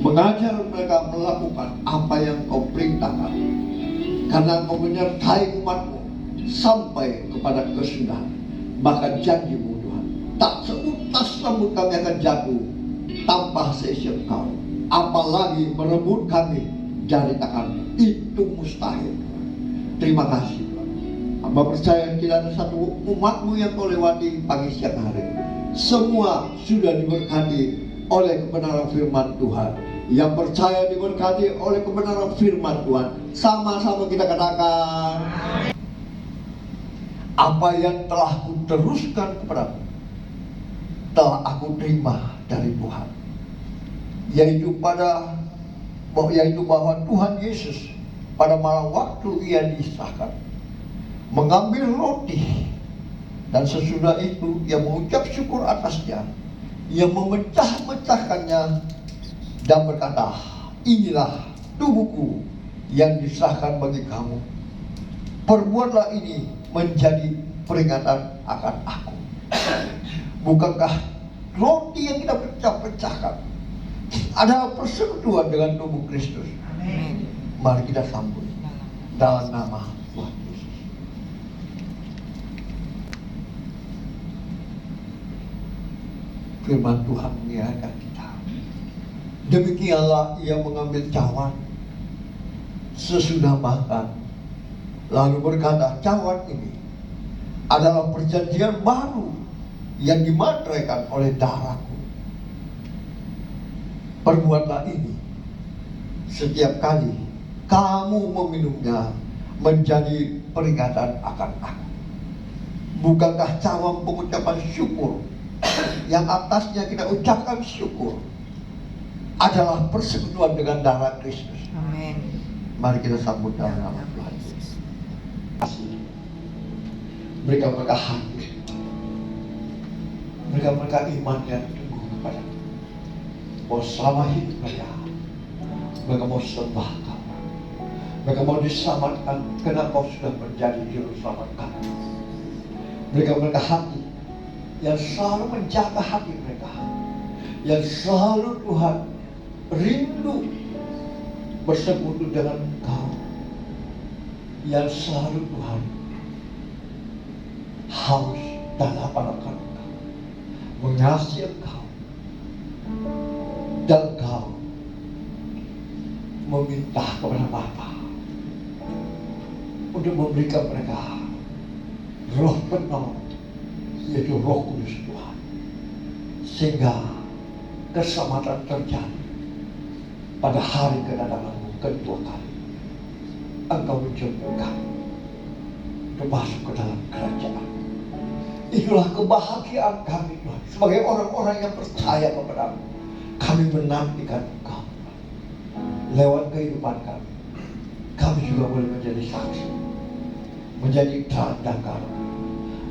B: mengajar mereka melakukan apa yang kau perintahkan, karena kau menyertai umatmu sampai kepada kesudahan. Bahkan janjimu Tuhan, tak seutas rambut kami akan jatuh tanpa seizin Engkau, apalagi merebut kami dari tangan-Mu. Itu mustahil. Terima kasih Tuhan. Hamba percaya tidak ada satu umat-Mu yang kau lewati pagi siang hari. Semua sudah diberkati oleh kebenaran firman Tuhan. Yang percaya diberkati oleh kebenaran firman Tuhan. Sama-sama kita katakan, apa yang telah kuteruskan kepadamu telah aku terima dari Tuhan, yaitu bahwa Tuhan Yesus pada malam waktu ia diserahkan mengambil roti, dan sesudah itu ia mengucap syukur atasnya, ia memecah-mecahkannya dan berkata, inilah tubuhku yang diserahkan bagi kamu, perbuatlah ini menjadi peringatan akan aku. Bukankah roti yang kita pecah-pecahkan adalah persekutuan dengan tubuh Kristus? Amin. Mari kita sambut dalam nama Tuhan Yesus. Firman Tuhan mengingatkan kita. Demikianlah ia mengambil cawan sesudah makan, lalu berkata, cawan ini adalah perjanjian baru yang dimateraikan oleh darahku. Perbuatlah ini setiap kali kamu meminumnya menjadi peringatan akan aku. Bukankah cawan pengucapan syukur yang atasnya kita ucapkan syukur adalah persekutuan dengan darah Kristus.
A: Amin.
B: Mari kita sambut dalam nama Tuhan Yesus. Berikan mereka hati, berikan mereka iman yang teguh kepada bahwa selama hidup mereka mau sembah Kau, mereka mau diselamatkan karena Kau sudah menjadi juru selamat kami. Berikan mereka hati yang selalu menjaga hati mereka, yang selalu Tuhan rindu bersekutu dengan Kau, yang selalu Tuhan haus dalam akan Kau, mengasihi Kau, dan Kau meminta kepada Bapa untuk memberikan mereka roh penolong, yaitu Roh Kudus Tuhan, sehingga keselamatan terjadi pada hari kedatangan-Mu kedua kali. Engkau menjemput kami untuk masuk ke dalam kerajaan. Itulah kebahagiaan kami, Tuhan, sebagai orang-orang yang percaya kepada-Mu. Kami menantikan Engkau. Lewat kehidupan kami, kami juga boleh menjadi saksi, menjadi tanda kami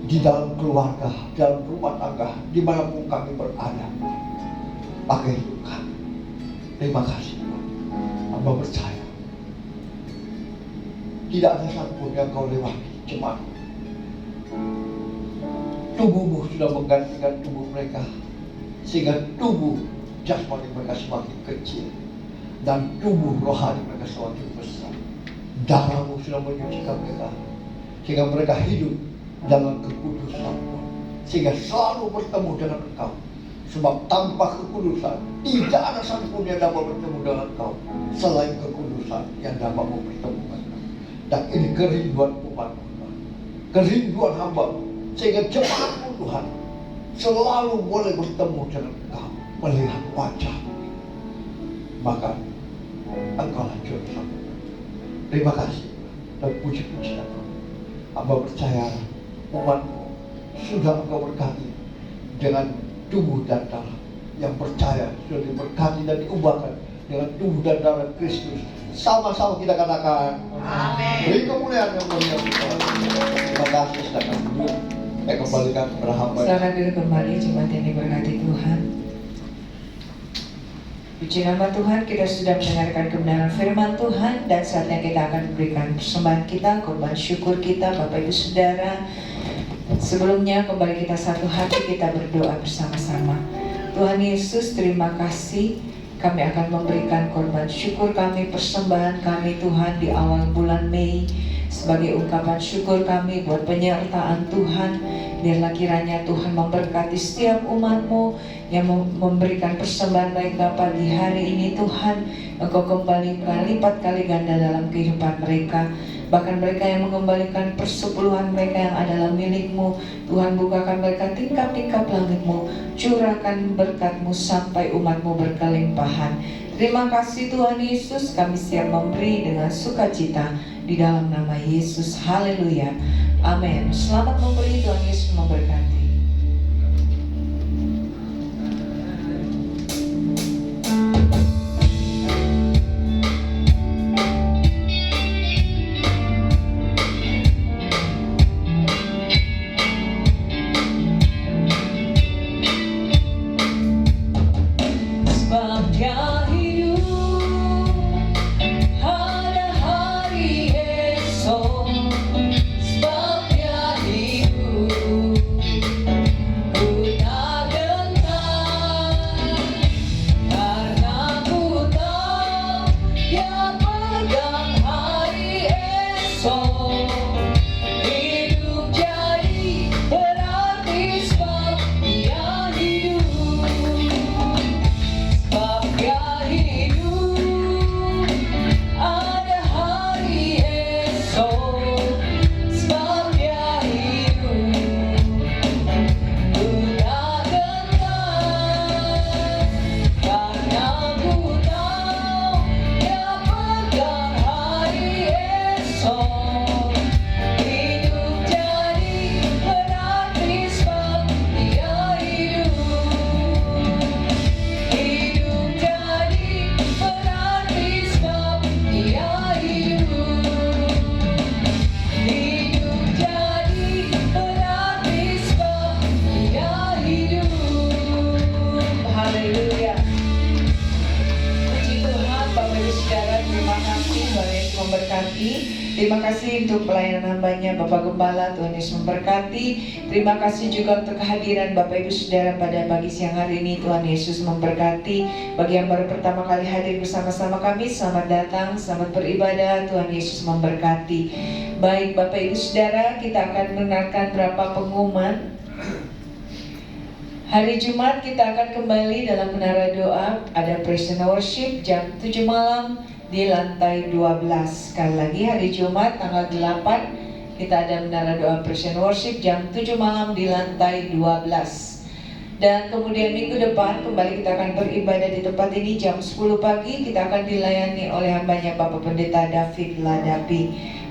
B: di dalam keluarga, dalam rumah tangga, dimanapun kami berada. Pakai hidup kami. Terima kasih, Tuhan. Hamba percaya tidak ada satupun yang Kau lewati cuma tubuh-Mu sudah menggantikan tubuh mereka, sehingga tubuh jasmani mereka semakin kecil dan tubuh rohani mereka semakin besar. Darah-Mu sudah menyucikan mereka, sehingga mereka hidup dalam kekudusan, sehingga selalu bertemu dengan Engkau. Sebab tanpa kekudusan tidak ada satupun yang dapat bertemu dengan Engkau selain kekudusan yang dapat mempertemukan. Dan ini kerinduan umat-Mu, kerinduan hamba-Mu, sehingga jemaat-Mu Tuhan selalu boleh bertemu dengan Engkau, melihat wajah. Maka Engkau lah juru selamat. Terima kasih dan puji-puji Engkau. Hamba percaya umat-Mu sudah Engkau berkati dengan tubuh dan darah yang percaya, sudah diberkati dan diubahkan dengan tubuh dan darah Kristus. Sama-sama kita katakan amin. Beri kemuliaan yang mulia Tuhan. Terima kasih. Silakan duduk. Saya kembalikan kepada hamba.
A: Silakan duduk kembali, jemaat yang diberkati Tuhan. Puji nama Tuhan, kita sudah mendengarkan kebenaran firman Tuhan, dan saatnya kita akan memberikan persembahan kita, korban syukur kita, Bapak Ibu Saudara. Sebelumnya kembali kita satu hati, kita berdoa bersama-sama. Tuhan Yesus, terima kasih. Kami akan memberikan korban syukur kami, persembahan kami Tuhan di awal bulan Mei, sebagai ungkapan syukur kami buat penyertaan Tuhan. Biarlah kiranya Tuhan memberkati setiap umat-Mu yang memberikan persembahan mereka pagi hari ini. Tuhan, Engkau kembalikan lipat kali ganda dalam kehidupan mereka. Bahkan mereka yang mengembalikan persepuluhan mereka yang adalah milik-Mu, Tuhan, bukakan mereka tingkap-tingkap langit-Mu, curahkan berkat-Mu sampai umat-Mu berkelimpahan. Terima kasih Tuhan Yesus, kami siap memberi dengan sukacita di dalam nama Yesus. Haleluya. Amin. Selamat memberi, Tuhan Yesus memberkati. memberkati. Terima kasih untuk pelayanan hambanya Bapak Gembala, Tuhan Yesus memberkati. Terima kasih juga untuk kehadiran Bapak Ibu Saudara pada pagi siang hari ini, Tuhan Yesus memberkati. Bagi yang baru pertama kali hadir bersama-sama kami, selamat datang, selamat beribadah, Tuhan Yesus memberkati. Baik Bapak Ibu Saudara, kita akan mendengarkan beberapa pengumuman. Hari Jumat kita akan kembali dalam menara doa, ada praise and worship jam 7 malam di lantai 12. Sekali lagi hari Jumat tanggal 8 kita ada menara doa praise and worship jam 7 malam di lantai 12. Dan kemudian minggu depan kembali kita akan beribadah di tempat ini jam 10 pagi. Kita akan dilayani oleh hambanya Bapak Pendeta David Ladapi.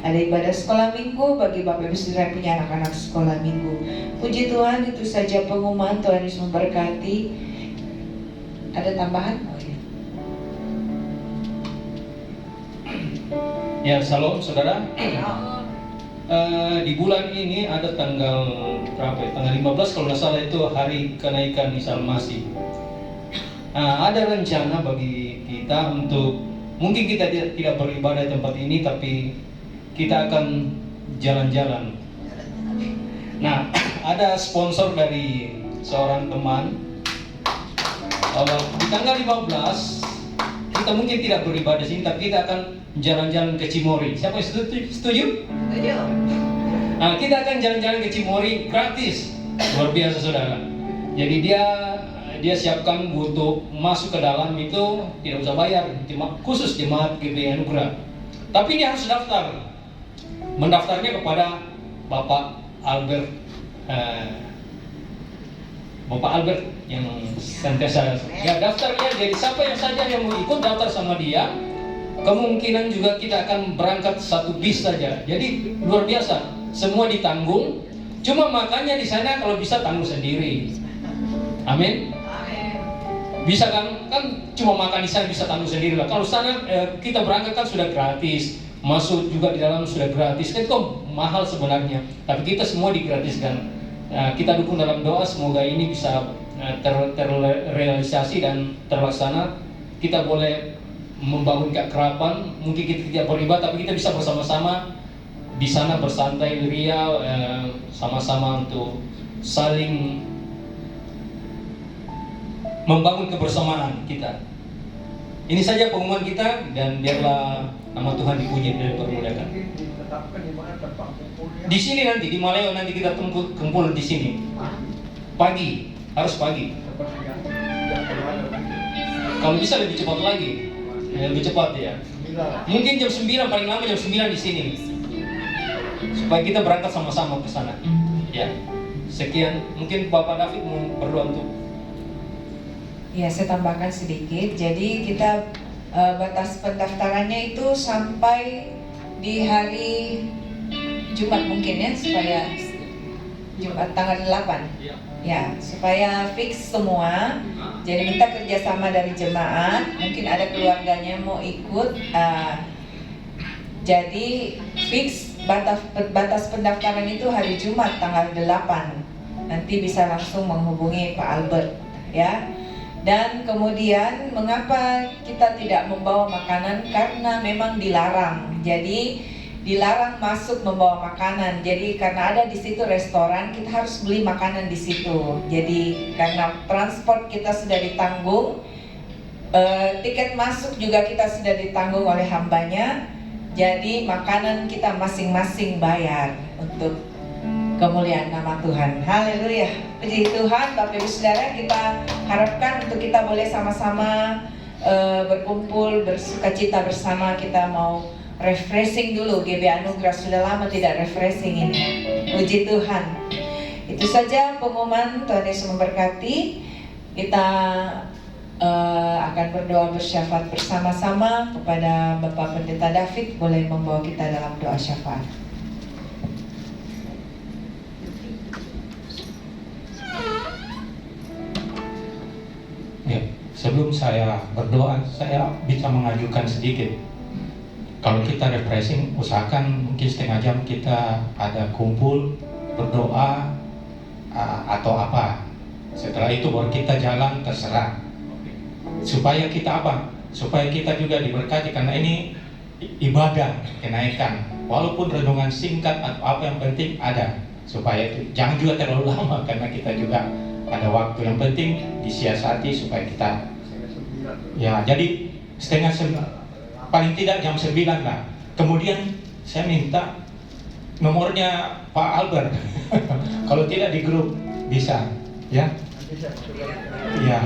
A: Ada ibadah sekolah minggu bagi Bapak Ibu Saudara yang punya anak-anak sekolah minggu. Puji Tuhan, itu saja pengumuman. Tuhan Yesus memberkati. Ada tambahan? Oh, ya.
C: Ya, salam saudara. Di bulan ini ada tanggal berapa ya? Tanggal 15 kalau nggak salah itu hari kenaikan Isa Masih. Ada rencana bagi kita untuk, mungkin kita tidak beribadah di tempat ini, tapi kita akan jalan-jalan. Nah, ada sponsor dari seorang teman. Di tanggal 15 kita mungkin tidak beribadah di sini, tapi kita akan jalan-jalan ke Cimory. Siapa yang setuju? Setuju? Nah, kita akan jalan-jalan ke Cimory gratis. Luar biasa saudara. Jadi dia siapkan untuk masuk ke dalam itu tidak usah bayar, khusus jemaat GBI Anugerah. Tapi dia harus daftar. Mendaftarnya kepada Bapak Albert yang senantiasa ya daftarnya. Jadi siapa yang saja yang mau ikut daftar sama dia, kemungkinan juga kita akan berangkat satu bis saja. Jadi luar biasa, semua ditanggung. Cuma makannya di sana kalau bisa tanggung sendiri. Amin. Bisa kan cuma makan di sana bisa tanggung sendiri lah. Kalau sana kita berangkat kan sudah gratis. Masuk juga di dalam sudah gratis, kan itu mahal sebenarnya, tapi kita semua digratiskan. Kita dukung dalam doa, semoga ini bisa terrealisasi dan terlaksana. Kita boleh membangun keakraban, mungkin kita tidak beribadah, tapi kita bisa bersama-sama di sana bersantai ria, sama-sama untuk saling membangun kebersamaan kita. Ini saja pengumuman kita, dan biarlah nama Tuhan dipuji dan dipermuliakan. Di sini nanti di Maleo nanti kita kumpul di sini. Pagi, harus pagi. Kalau bisa lebih cepat lagi. Lebih cepat ya. Mungkin jam 9, paling lama jam 9 di sini. Supaya kita berangkat sama-sama ke sana. Ya. Sekian, mungkin Bapak David mau berdoa untuk.
A: Ya, saya tambahkan sedikit. Jadi kita batas pendaftarannya itu sampai di hari Jumat mungkin ya, supaya Jumat tanggal 8. Ya, supaya fix semua. Jadi minta kerjasama dari jemaat. Mungkin ada keluarganya mau ikut. Jadi fix batas pendaftaran itu hari Jumat tanggal 8. Nanti bisa langsung menghubungi Pak Albert ya. Dan kemudian mengapa kita tidak membawa makanan? Karena memang dilarang. Jadi dilarang masuk membawa makanan. Jadi karena ada di situ restoran, kita harus beli makanan di situ. Jadi karena transport kita sudah ditanggung, tiket masuk juga kita sudah ditanggung oleh hambanya. Jadi makanan kita masing-masing bayar untuk kemuliaan nama Tuhan. Haleluya. Puji Tuhan, Bapak Ibu Saudara, kita harapkan untuk kita boleh sama-sama berkumpul, bersukacita bersama. Kita mau refreshing dulu. GBI Anugerah sudah lama tidak refreshing ini. Puji Tuhan. Itu saja pengumuman. Tuhan Yesus memberkati. Kita akan berdoa bersyafaat bersama-sama kepada Bapak Pendeta David. Boleh membawa kita dalam doa syafaat.
D: Ya, sebelum saya berdoa, saya bisa mengajukan sedikit. Kalau kita refreshing, usahakan mungkin setengah jam kita ada kumpul, berdoa, atau apa. Setelah itu baru kita jalan, terserah. Supaya kita apa? Supaya kita juga diberkati, karena ini ibadah kenaikan, walaupun renungan singkat atau apa yang penting ada, supaya itu jangan juga terlalu lama karena kita juga ada waktu. Yang penting disiasati supaya kita ya, jadi setengah paling tidak jam 9 lah. Kemudian saya minta nomornya Pak Albert. Kalau tidak di grup bisa ya. Iya,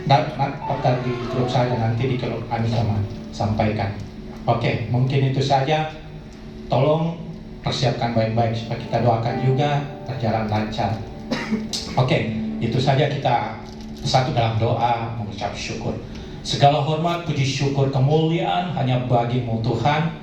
D: daftar di grup saya, nanti di grup kami sama sampaikan. Oke, mungkin itu saja. Tolong persiapkan baik-baik supaya kita doakan juga berjalan lancar. Oke, itu saja kita satu dalam doa mengucap syukur. Segala hormat, puji syukur, kemuliaan hanya bagi-Mu Tuhan.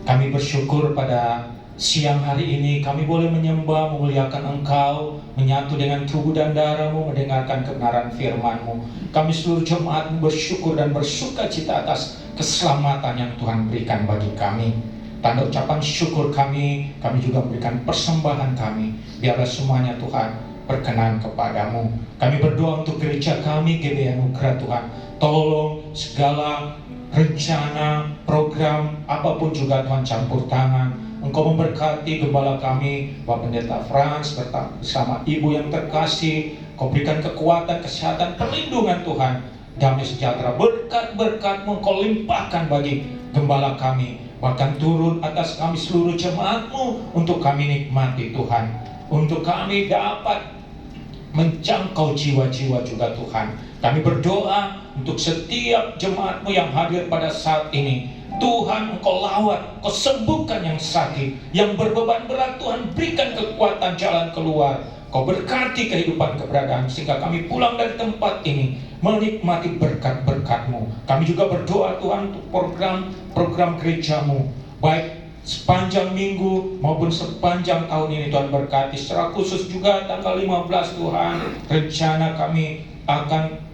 D: Kami bersyukur pada siang hari ini kami boleh menyembah, memuliakan Engkau, menyatu dengan tubuh dan darah-Mu, mendengarkan kebenaran firman-Mu. Kami seluruh jemaat bersyukur dan bersuka cita atas keselamatan yang Tuhan berikan bagi kami. Tanda ucapan syukur kami juga memberikan persembahan kami. Biarlah semuanya Tuhan berkenan kepadamu. Kami berdoa untuk gereja kami, GBI Anugerah Tuhan. Tolong segala rencana, program, apapun juga Tuhan campur tangan. Engkau memberkati gembala kami, Bapak Pendeta Frans bersama Ibu yang terkasih. Kau berikan kekuatan, kesehatan, perlindungan Tuhan, damai sejahtera, berkat-berkat-Mu Engkau limpahkan bagi gembala kami. Bahkan turun atas kami seluruh jemaat-Mu untuk kami nikmati Tuhan. Untuk kami dapat menjangkau jiwa-jiwa juga Tuhan. Kami berdoa untuk setiap jemaat-Mu yang hadir pada saat ini. Tuhan Engkau lawat, Engkau sembuhkan yang sakit, yang berbeban berat Tuhan berikan kekuatan jalan keluar. Kau berkati kehidupan keberadaan sehingga kami pulang dari tempat ini menikmati berkat-berkat-Mu. Kami juga berdoa Tuhan untuk program gereja-Mu, baik sepanjang minggu maupun sepanjang tahun ini Tuhan berkati. Secara khusus juga tanggal 15 Tuhan, rencana kami akan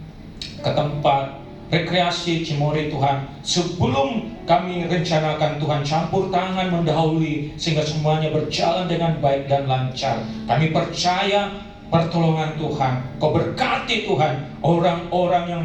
D: ke tempat rekreasi Cimory Tuhan. Sebelum kami rencanakan Tuhan campur tangan mendahului sehingga semuanya berjalan dengan baik dan lancar. Kami percaya pertolongan Tuhan. Kau berkati Tuhan orang-orang yang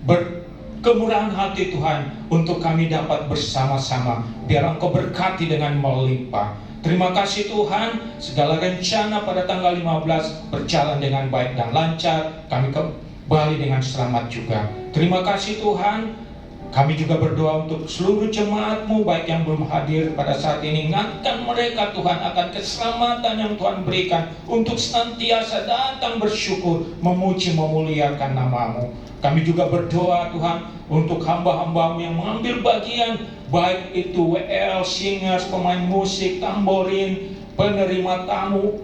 D: berkemurahan hati Tuhan untuk kami dapat bersama-sama. Biar Engkau berkati dengan melimpah. Terima kasih Tuhan, segala rencana pada tanggal 15 berjalan dengan baik dan lancar. Kami kembali dengan selamat juga. Terima kasih Tuhan. Kami juga berdoa untuk seluruh jemaat-Mu baik yang belum hadir pada saat ini. Ingatkan mereka Tuhan akan keselamatan yang Tuhan berikan untuk senantiasa datang bersyukur, memuji, memuliakan nama-Mu. Kami juga berdoa Tuhan untuk hamba-hamba-Mu yang mengambil bagian, baik itu WL, singers, pemain musik, tamborin, penerima tamu,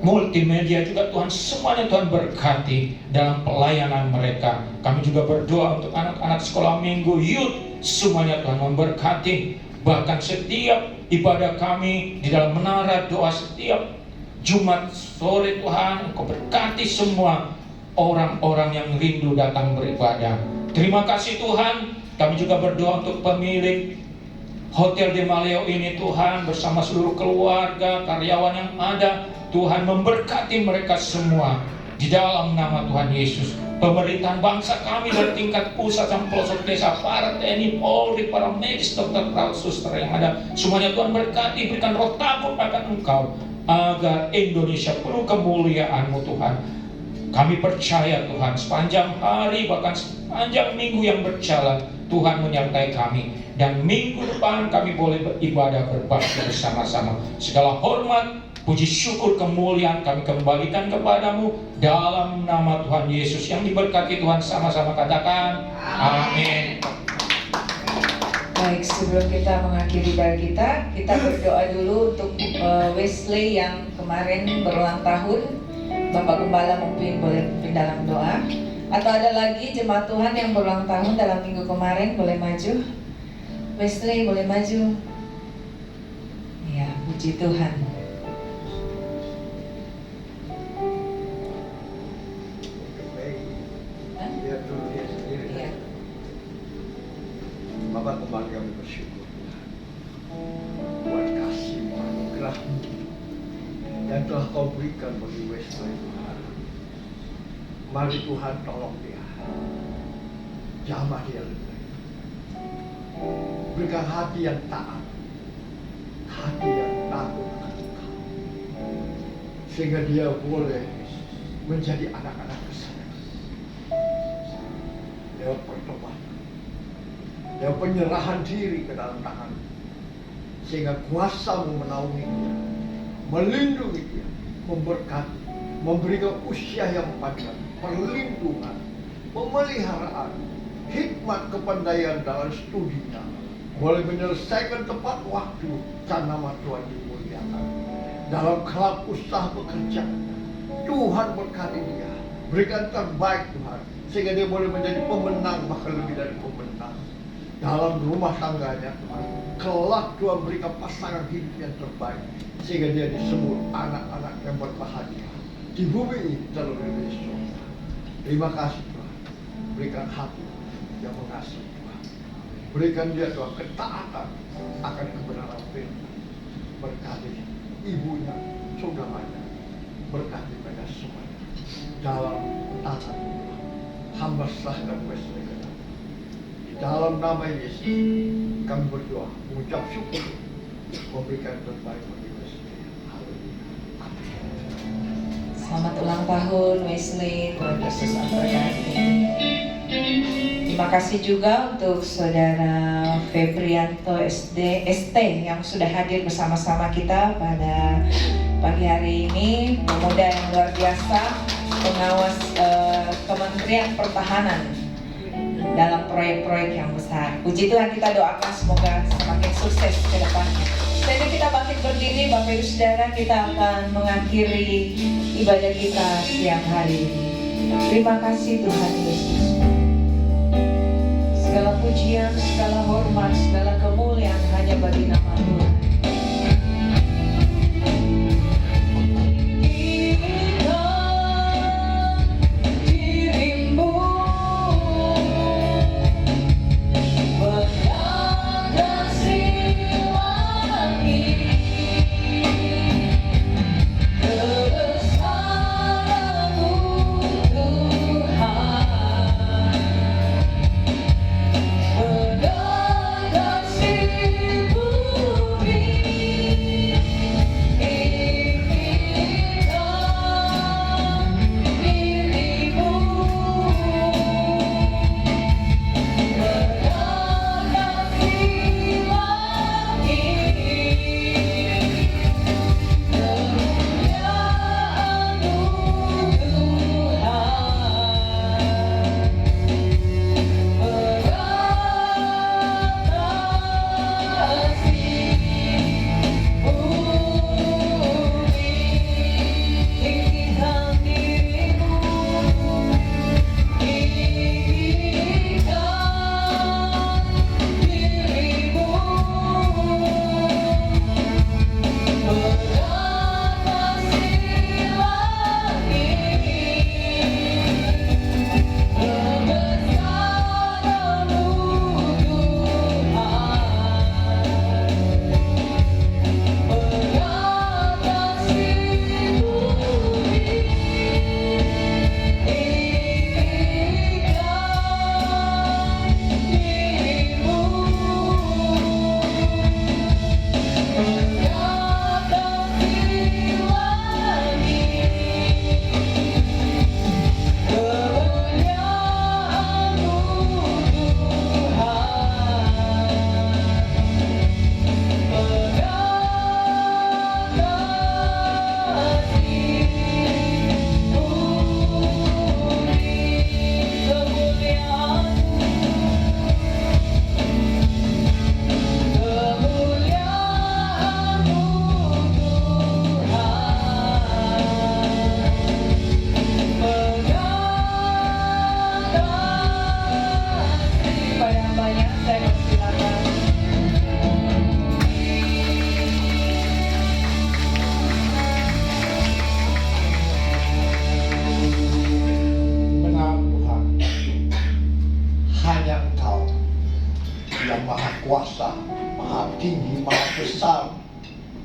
D: multimedia juga Tuhan, semuanya Tuhan berkati dalam pelayanan mereka. Kami juga berdoa untuk anak-anak sekolah minggu, youth, semuanya Tuhan memberkati. Bahkan setiap ibadah kami di dalam menara doa setiap Jumat sore Tuhan, Engkau berkati semua orang-orang yang rindu datang beribadah. Terima kasih Tuhan. Kami juga berdoa untuk pemilik Hotel de Maleo ini Tuhan, bersama seluruh keluarga, karyawan yang ada. Tuhan memberkati mereka semua di dalam nama Tuhan Yesus. Pemerintahan bangsa kami dari tingkat pusat sampai pelosok desa, para TNI, Polri, para medis, dokter, perawat, suster yang ada, semuanya Tuhan berkati, berikan roh takut akan Engkau, agar Indonesia penuh kemuliaan-Mu Tuhan. Kami percaya Tuhan, sepanjang hari bahkan sepanjang minggu yang berjalan, Tuhan menyertai kami. Dan minggu depan kami boleh beribadah berbakti bersama-sama. Segala hormat, puji syukur, kemuliaan kami kembalikan kepadamu dalam nama Tuhan Yesus yang diberkati Tuhan. Sama-sama katakan amin.
A: Baik, sebelum kita mengakhiri ibadah kita berdoa dulu untuk Wesley yang kemarin berulang tahun. Bapak Gembala mungkin boleh pimpin dalam doa. Atau ada lagi jemaat Tuhan yang berulang tahun dalam minggu kemarin, boleh maju. Wesley boleh maju. Ya, puji Tuhan. Ya.
B: Bapak kembali kami bersyukur buat kasih anugerah-Mu yang telah Kau berikan bagi Wesley Tuhan. Mari Tuhan tolong dia, jamah dia lebih baik. berikan hati yang taat, hati yang takut akan Engkau, sehingga dia boleh menjadi anak-anak kesayangan lewat pertobatan, lewat penyerahan diri ke dalam tangan, sehingga kuasa-Mu menaungi dia, melindungi dia, memberkati, memberikan usia yang panjang, perlindungan, pemeliharaan, hikmat kepandaian dalam studinya, boleh menyelesaikan tepat waktu karena nama Tuhan dimuliakan. Dalam kelab usaha pekerjaannya, Tuhan berkati dia, berikan terbaik Tuhan, sehingga dia boleh menjadi pemenang, bahkan lebih dari pemenang. Dalam rumah tangganya Tuhan, kelak Tuhan berikan pasangan hidup yang terbaik, sehingga dia disebut anak-anak yang berbahagia di bumi ini terlebih di surga. Terima kasih Tuhan, berikan hati yang mengasihi Tuhan, berikan dia Tuhan ketaatan akan kebenaran firman. Berkati ibunya, saudaranya, berkati mereka semuanya. Dalam tangan Tuhan, hamba serahkan Wesley ke dalam. Di dalam nama Yesus kami berdoa, mengucap syukur, memberikan terbaik bagi Wesley. Haleluya. Amin.
A: Selamat ulang tahun Wesley, Tuhan Yesus memberkati. Terima kasih juga untuk Saudara Febrianto ST yang sudah hadir bersama-sama kita pada pagi hari ini. Pemuda yang luar biasa, pengawas Kementerian Pertahanan dalam proyek-proyek yang besar. Puji Tuhan, kita doakan semoga semakin sukses ke depannya. Setelah kita bangkit berdiri, Bapak Ibu Saudara, kita akan mengakhiri ibadah kita siang hari ini. Terima kasih Tuhan Yesus. Segala pujian, segala hormat, segala kemuliaan hanya bagi nama Tuhan.
B: kuasa, maha tinggi, maha besar,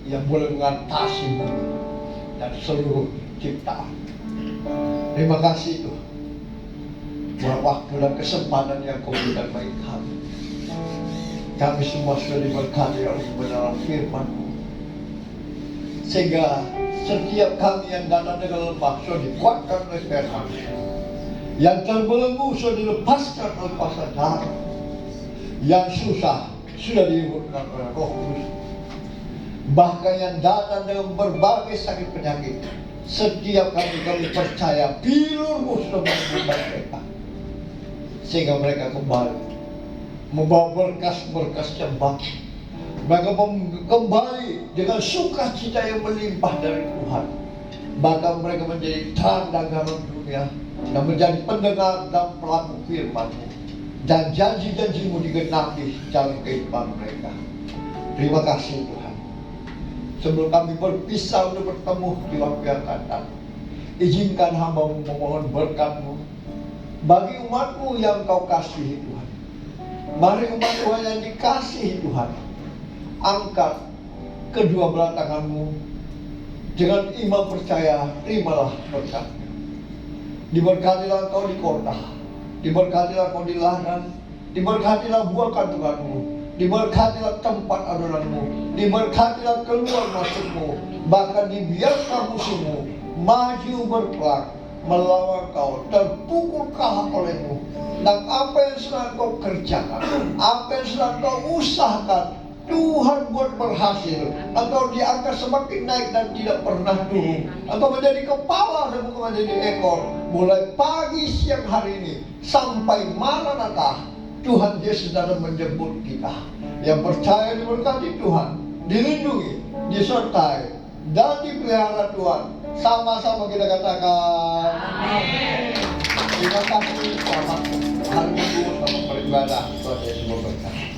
B: yang boleh mengatasi bumi dan seluruh ciptaan. Terima kasih Tuhan buat waktu dan kesempatan yang Kau berikan bagi kami. kami semua sudah diberkati oleh kebenaran firman. Sehingga setiap kami yang datang dengan lemah sudah dikuatkan oleh firman. Yang terbelenggu sudah dilepaskan oleh kuasa darah. Yang susah sudah dihiburkan oleh Roh Kudus. Bahkan yang datang dengan berbagai sakit penyakit, setiap kami percaya bilurmu sudah menyembuhkan mereka. Sehingga mereka kembali membawa berkas-berkas yang baik. Mereka kembali dengan sukacita yang melimpah dari Tuhan. Bahkan mereka menjadi tanda garam dunia dan menjadi pendengar dan pelaku firman-Mu. Dan janji-janji-Mu digenapi dalam kehidupan mereka. Terima kasih Tuhan. Sebelum kami berpisah untuk bertemu di waktu yang akan datang, izinkan hamba-Mu memohon berkat-Mu bagi umat-Mu yang Kau kasihi Tuhan. Mari umat Tuhan yang dikasihi Tuhan, angkat kedua belah tangan-Mu dengan iman percaya, terimalah berkat-Nya. Diberkatilah Kau di kota, diberkatilah Kau di ladang, diberkatilah buah kandungan-Mu, diberkatilah tempat adonan-Mu, diberkatilah keluar masuk-Mu, bahkan dibiarkan musuh-Mu maju berperang melawan Kau, terpukul kalah oleh-Mu. Dan apa yang sedang Kau kerjakan, apa yang sedang Kau usahakan, Tuhan buat berhasil. Engkau diangkat semakin naik dan tidak pernah turun. Engkau menjadi kepala dan bukan menjadi ekor. Mulai pagi siang hari ini sampai Maranatha, Tuhan Yesus datang menjemput kita. Yang percaya diberkati Tuhan, dilindungi, disertai, dan dipelihara Tuhan. Sama-sama kita katakan amin. Terima kasih. Selamat hari Minggu, selamat beribadah. Tuhan Yesus memberkati.